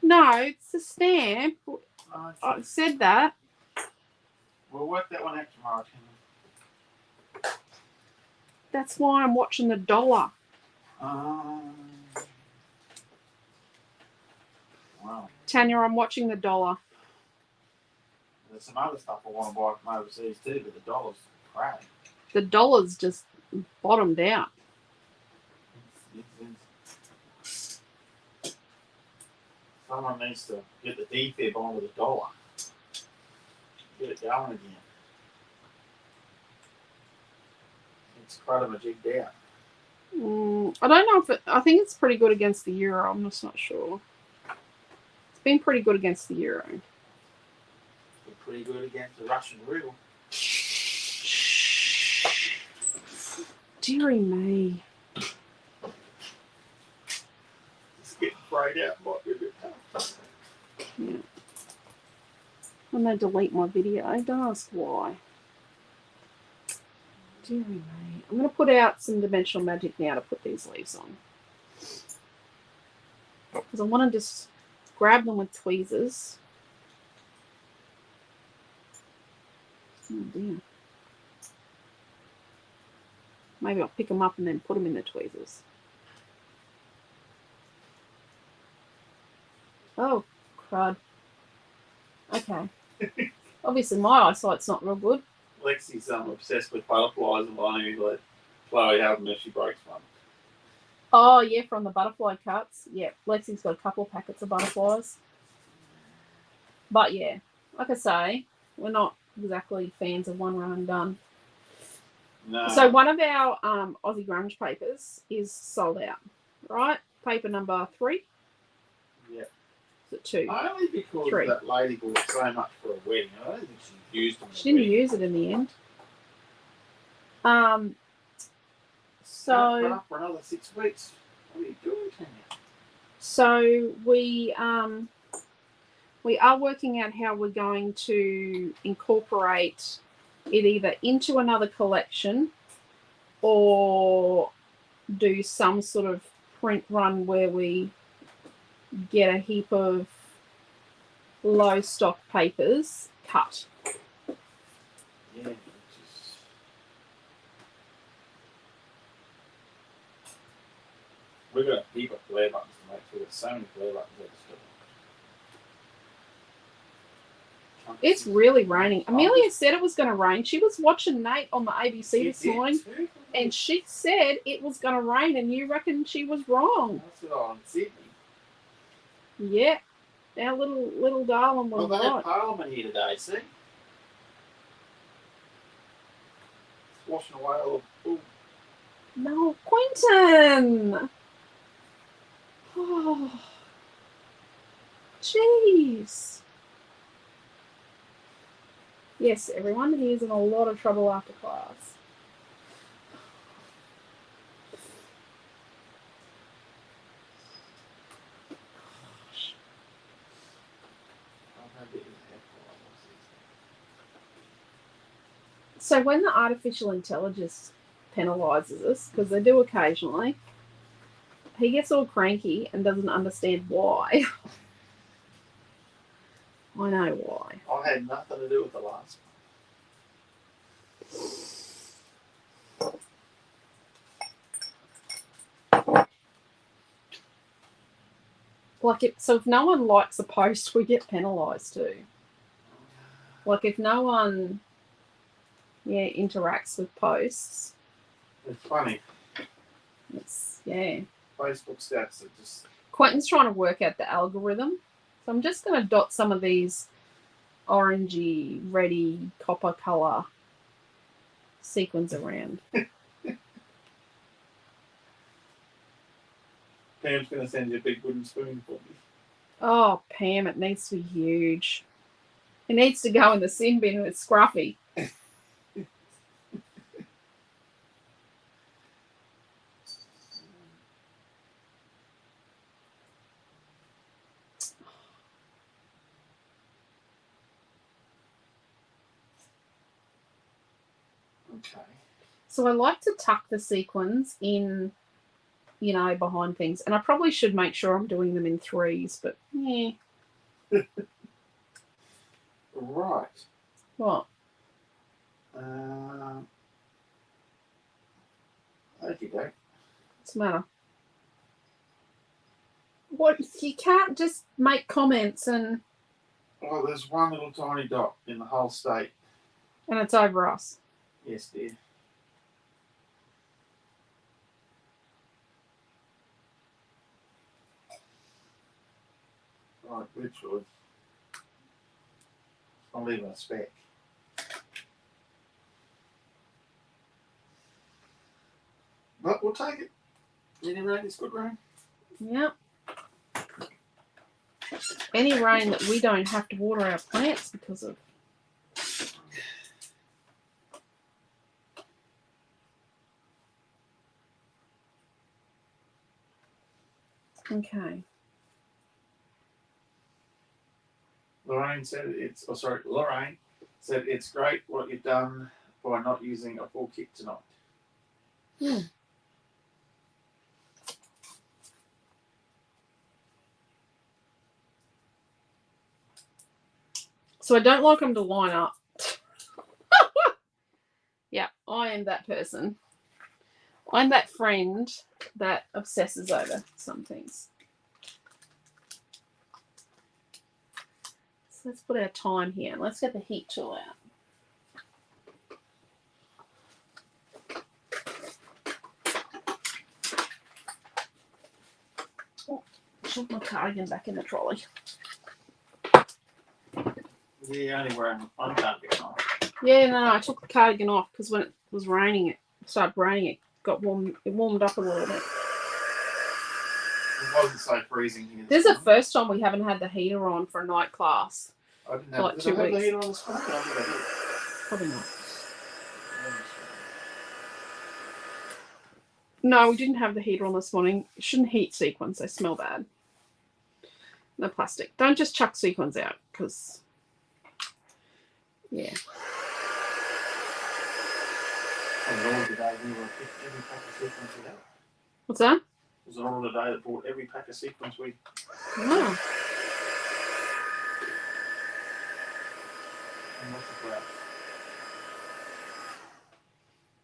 No, it's a stamp. Okay. I said that. We'll work that one out tomorrow, Tim. That's why I'm watching the $1. Wow. Tanya, I'm watching the dollar. There's some other stuff I want to buy from overseas too, but the dollar's crap. The dollar's just bottomed out. Someone needs to get the defib onto the dollar. Get it going again. It's quite a jigged out. I don't know if I think it's pretty good against the euro. I'm just not sure. It's been pretty good against the euro. It's pretty good against the Russian ruble. Deary me. Just getting frayed out might be a bit tough. Yeah. When they delete my video, don't ask why. Deary me. I'm going to put out some Dimensional Magic now to put these leaves on. Because I want to just grab them with tweezers. Oh dear. Maybe I'll pick them up and then put them in the tweezers. Oh, crud. Okay. Obviously my eyesight's not real good. Lexi's obsessed with butterflies and wanting to let Chloe have them if she breaks one. Oh, yeah, from the butterfly cuts. Yeah, Lexi's got a couple of packets of butterflies. But, yeah, like I say, we're not exactly fans of one run and done. No. So one of our Aussie Grunge papers is sold out, right? Paper number 3? Yeah. Is it 2? Only because 3. that lady bought so much for a wedding. I don't think she used them. She didn't use it in the end. So For another 6 weeks. What are you doing, Tanya? So we are working out how we're going to incorporate it either into another collection or do some sort of print run where we get a heap of low stock papers cut. Yeah. We've got a heap of flare buttons to make sure. There's so many flare buttons at the store. It's really raining. Amelia said it was going to rain. She was watching Nate on the ABC this morning, and she said it was going to rain, and you reckon she was wrong. That's what on Sydney. Yeah, our little darling was Well, they had right. Parliament here today, see? It's washing away all the... Ooh. No, Quentin. Oh, jeez. Yes, everyone, he is in a lot of trouble after class. So when the artificial intelligence penalises us, because they do occasionally, he gets all cranky and doesn't understand why. I know why. I had nothing to do with the last Like, so if no one likes a post, we get penalised too. Like, if no one, interacts with posts. It's funny. It's, yeah. Facebook stats are just... Quentin's trying to work out the algorithm. So I'm just going to dot some of these orangey, reddy, copper colour sequins around. Pam's going to send you a big wooden spoon for me. Oh, Pam, it needs to be huge. It needs to go in the sin bin with Scruffy. Okay. So I like to tuck the sequins in, behind things. And I probably should make sure I'm doing them in 3s, but yeah. Right. What? Okay. What's the matter? What, you can't just make comments and Oh, there's one little tiny dot in the whole state. it's over us. Yes, dear. Right, good choice. Not even a speck. But we'll take it. Any rain is good rain. Yep. Any rain that we don't have to water our plants because of. Okay. Lorraine said Lorraine said it's great what you've done by not using a full kit tonight. Hmm. So I don't like them to line up. Yeah, I am that person. I'm that friend that obsesses over some things. So let's put our time here. Let's get the heat tool out. Oh, shove my cardigan back in the trolley. Yeah, only wearing one cardigan on. Yeah, no, I took the cardigan off because when it was raining, it started raining. It got warm. It warmed up a little bit. It wasn't so freezing here. This is the first time we haven't had the heater on for a night class. I didn't have, like did 2 I have the weeks. heater on this morning? I think I did. Probably not. No, we didn't have the heater on this morning. It shouldn't heat sequins. They smell bad. No plastic. Don't just chuck sequins out because, yeah. And an order today, we were every pack of sequins we had. What's that? It was an order today that bought every pack of sequins we. Oh. And lots of flowers.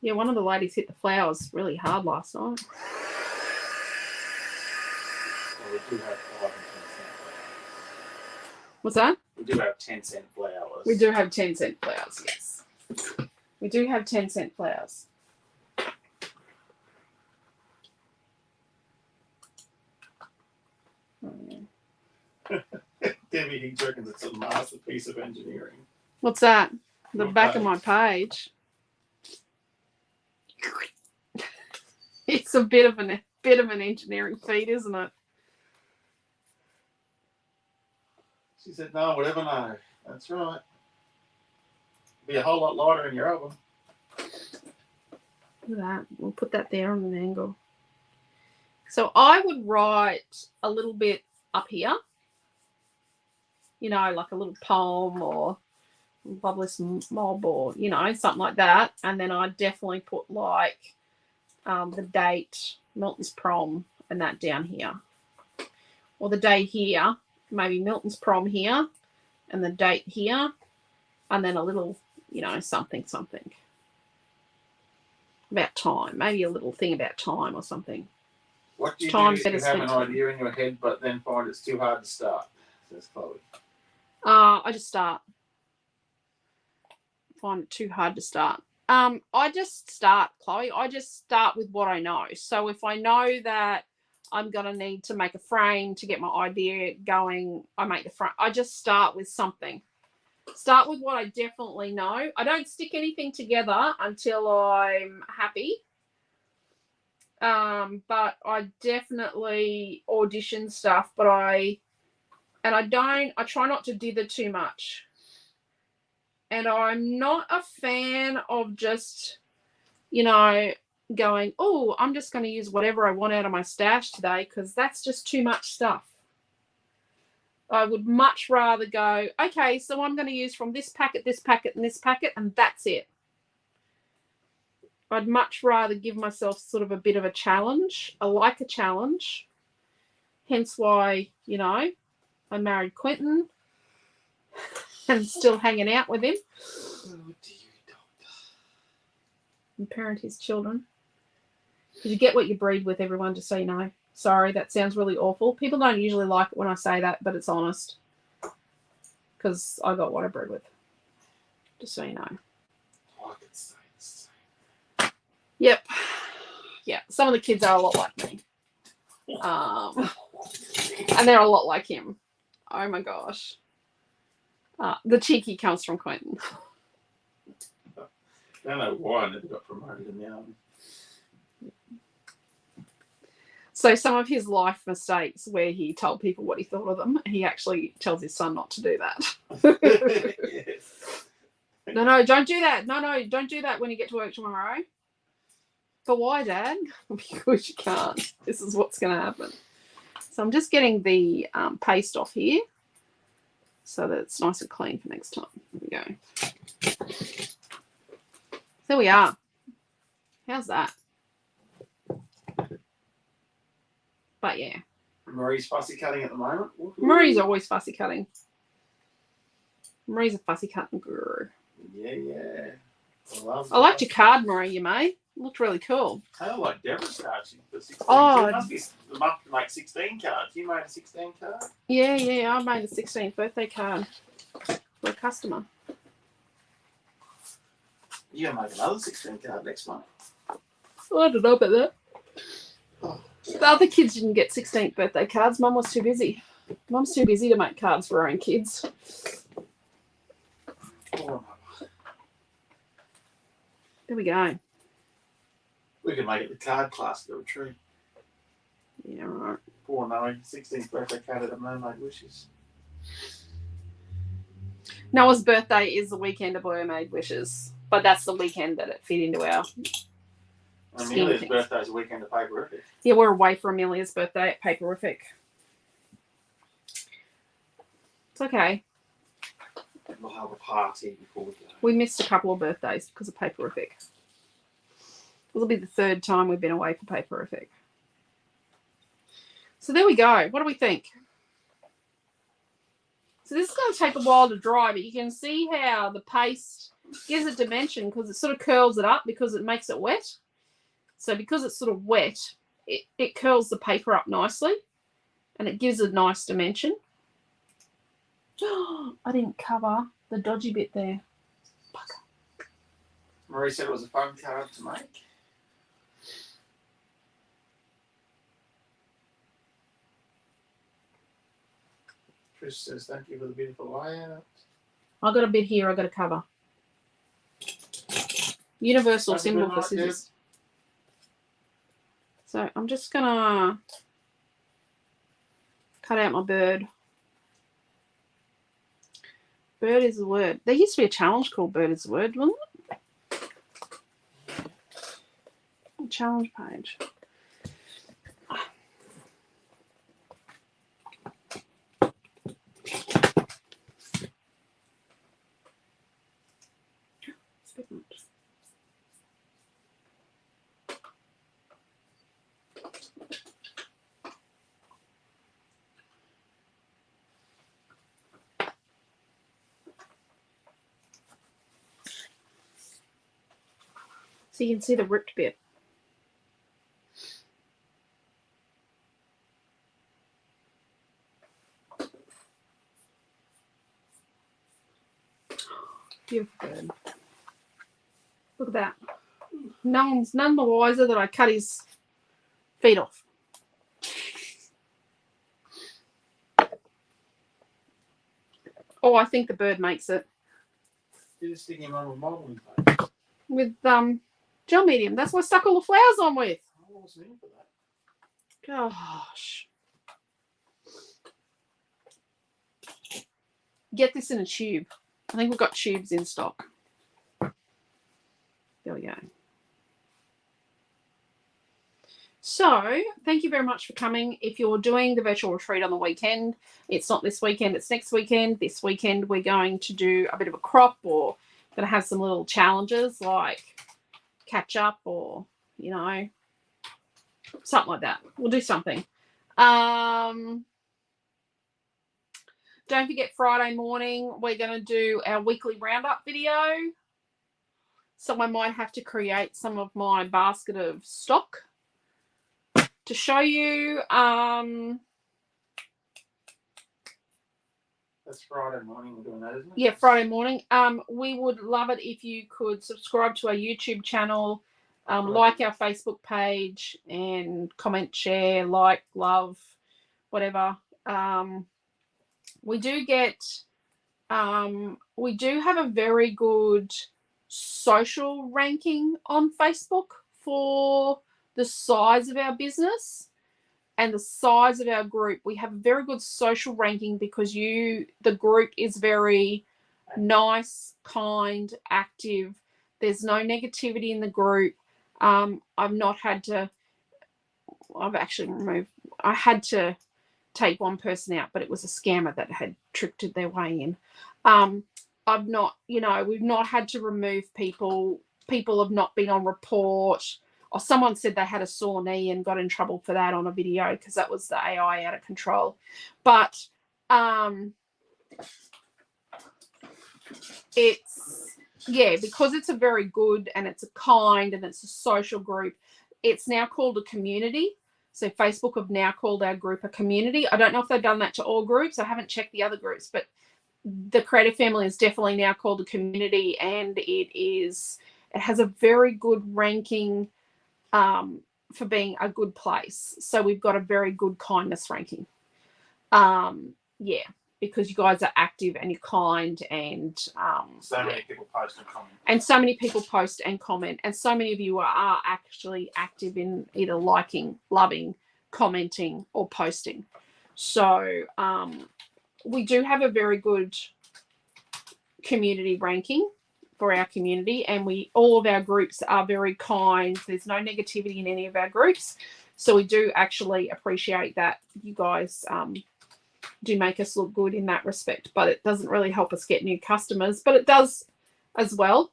Yeah, one of the ladies hit the flowers really hard last night. Well, we do have 5 and 10 cent flowers. What's that? We do have 10-cent flowers. We do have 10-cent flowers, yes. We do have 10-cent flowers. Oh, yeah. Debbie Higgs reckons it's a masterpiece of engineering. What's that? The My back of my page. It's a bit of an engineering feat, isn't it? She said, no, whatever, no. That's right. Be a whole lot lighter in your oven. Look at that. We'll put that there on an angle. So I would write a little bit up here. You know, like a little poem or Bubbless mob or, you know, something like that. And then I'd definitely put like the date, Milton's prom, and that down here. Or the day here, maybe Milton's prom here, and the date here, and then a little, you know, something about time. Maybe a little thing about time or something. What do you Time do if better you have an spent. idea in your head but then find it's too hard to start? Says Chloe. I just start. Find it too hard to start. I just start, Chloe. I just start with what I know. So if I know that I'm going to need to make a frame to get my idea going, I make the frame. I just start with something. Start with what I definitely know. I don't stick anything together until I'm happy. But I definitely audition stuff, but I try not to dither too much. And I'm not a fan of just, you know, going, oh, I'm just going to use whatever I want out of my stash today, because that's just too much stuff. I would much rather go, okay, so I'm going to use from this packet, and this packet, and that's it. I'd much rather give myself sort of a bit of a challenge. I like a challenge. Hence why, you know, I married Quentin and still hanging out with him. Oh, dear doctor. And parent his children. Because you get what you breed with, everyone, just so you know. Sorry, that sounds really awful. People don't usually like it when I say that, but it's honest. Because I got what I bred with. Just so you know. I could say it's Yep. Yeah, some of the kids are a lot like me. And they're a lot like him. Oh my gosh. The cheeky comes from Quentin. I don't know why I never got promoted in the army. So some of his life mistakes where he told people what he thought of them, he actually tells his son not to do that. Yes. No, don't do that. No, don't do that when you get to work tomorrow. But why, Dad? Because you can't. This is what's going to happen. So I'm just getting the paste off here so that it's nice and clean for next time. There we go. There we are. How's that? But yeah. Marie's fussy cutting at the moment. Marie's always fussy cutting. Marie's a fussy cutting guru. Yeah. I liked your card, Marie, you made. It looked really cool. I like Deborah's card. She put 16. Oh. It must be the month to make 16 cards. You made a 16 card? Yeah, I made a 16th birthday card for a customer. You're going to make another 16 card next month. I don't know about that. The other kids didn't get 16th birthday cards. Mum was too busy. Mum's too busy to make cards for her own kids. Oh, There we go. we could make it the card class at the retreat. Yeah, right. Poor Noe, 16th birthday card at the Mermaid Wishes. Noah's birthday is the weekend of Mermaid Wishes, but that's the weekend that it fit into our. Amelia's things. birthday is a weekend of Paperific. Yeah, we're away for Amelia's birthday at Paperific. It's okay. We'll have a party before we go. We missed a couple of birthdays because of Paperific. This will be the third time we've been away for Paperific. So there we go. What do we think? So this is going to take a while to dry, but you can see how the paste gives it dimension because it sort of curls it up because it makes it wet. So because it's sort of wet, it curls the paper up nicely and it gives a nice dimension. I didn't cover the dodgy bit there. Marie said it was a fun card to make. Trish says thank you for the beautiful layout. I got a bit here I got to cover. Universal Have a symbol good for night, scissors. So I'm just going to cut out my bird. Bird is the word. There used to be a challenge called Bird is the Word, wasn't it? A challenge page. So you can see the ripped bit. Beautiful bird. Look at that. None the wiser that I cut his feet off. Oh, I think the bird makes it. You're just sticking him on with modelling paper. With gel medium. That's what I stuck all the flowers on with. I wasn't in for that. Gosh. Get this in a tube. I think we've got tubes in stock. There we go. So, thank you very much for coming. If you're doing the virtual retreat on the weekend, it's not this weekend, it's next weekend. This weekend, we're going to do a bit of a crop or going to have some little challenges like catch up or, you know, something like that. We'll do something. Don't forget Friday morning, we're going to do our weekly roundup video. So I might have to create some of my basket of stock to show you. That's Friday morning we're doing that, isn't it? Yeah, Friday morning. We would love it if you could subscribe to our YouTube channel, like our Facebook page, and comment, share, like, love, whatever. We do have a very good social ranking on Facebook for the size of our business and the size of our group. We have a very good social ranking because the group is very nice, kind, active. There's no negativity in the group. I had to take one person out, but it was a scammer that had tricked their way in. We've not had to remove people. People have not been on report. Or someone said they had a sore knee and got in trouble for that on a video because that was the AI out of control. But because it's a very good and it's a kind and it's a social group, it's now called a community. So Facebook have now called our group a community. I don't know if they've done that to all groups. I haven't checked the other groups, but the Creative Family is definitely now called a community, and it has a very good ranking for being a good place. So we've got a very good kindness ranking. Because you guys are active and you're kind, and so many people post and comment. And so many people post and comment, and so many of you are actually active in either liking, loving, commenting, or posting. So we do have a very good community ranking for our community, and all of our groups are very kind. There's no negativity in any of our groups, so we do actually appreciate that. You guys do make us look good in that respect, but it doesn't really help us get new customers, but it does as well.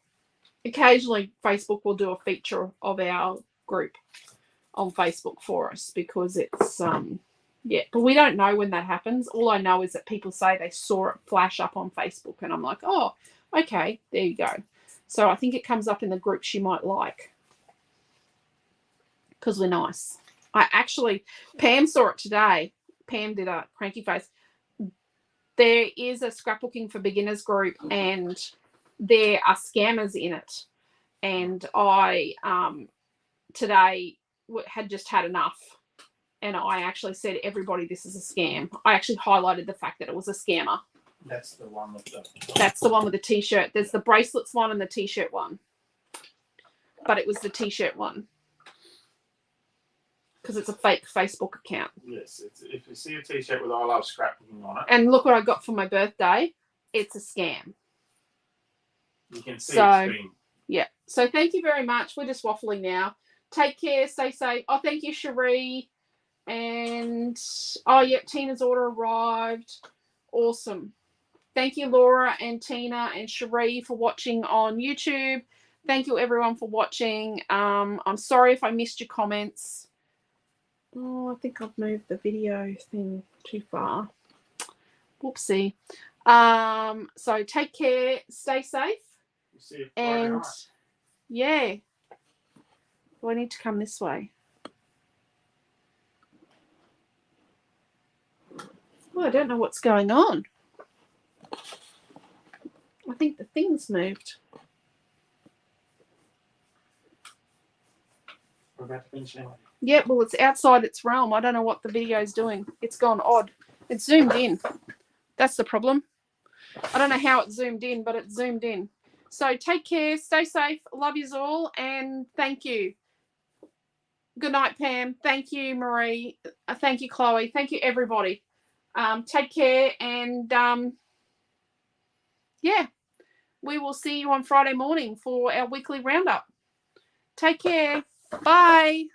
Occasionally Facebook will do a feature of our group on Facebook for us because it's but we don't know when that happens. All I know is that people say they saw it flash up on Facebook, and I'm like, oh, okay, there you go. So I think it comes up in the groups you might like because we're nice. Pam saw it today. Pam did a cranky face. There is a Scrapbooking for Beginners group, and there are scammers in it. And I today had just had enough, and I actually said, everybody, this is a scam. I actually highlighted the fact that it was a scammer. That's the one with the... That's the one with the T-shirt. There's the bracelets one and the T-shirt one. But it was the T-shirt one. Because it's a fake Facebook account. Yes, if you see a T-shirt with I love scrapbooking on it. And look what I got for my birthday. It's a scam. You can see it's been... Yeah. So thank you very much. We're just waffling now. Take care. Stay safe. Oh, thank you, Cherie. And, Tina's order arrived. Awesome. Thank you, Laura and Tina and Cherie, for watching on YouTube. Thank you, everyone, for watching. I'm sorry if I missed your comments. Oh, I think I've moved the video thing too far. Whoopsie. So take care. Stay safe. We'll see you Friday night. Yeah. Do I need to come this way? Oh, I don't know what's going on. I think the thing's moved. We're about to finish anyway. Yeah, well, it's outside its realm. I don't know what the video's doing. It's gone odd. It's zoomed in. That's the problem. I don't know how it zoomed in, but it zoomed in. So take care. Stay safe. Love yous all. And thank you. Good night, Pam. Thank you, Marie. Thank you, Chloe. Thank you, everybody. Take care. And, we will see you on Friday morning for our weekly roundup. Take care. Bye.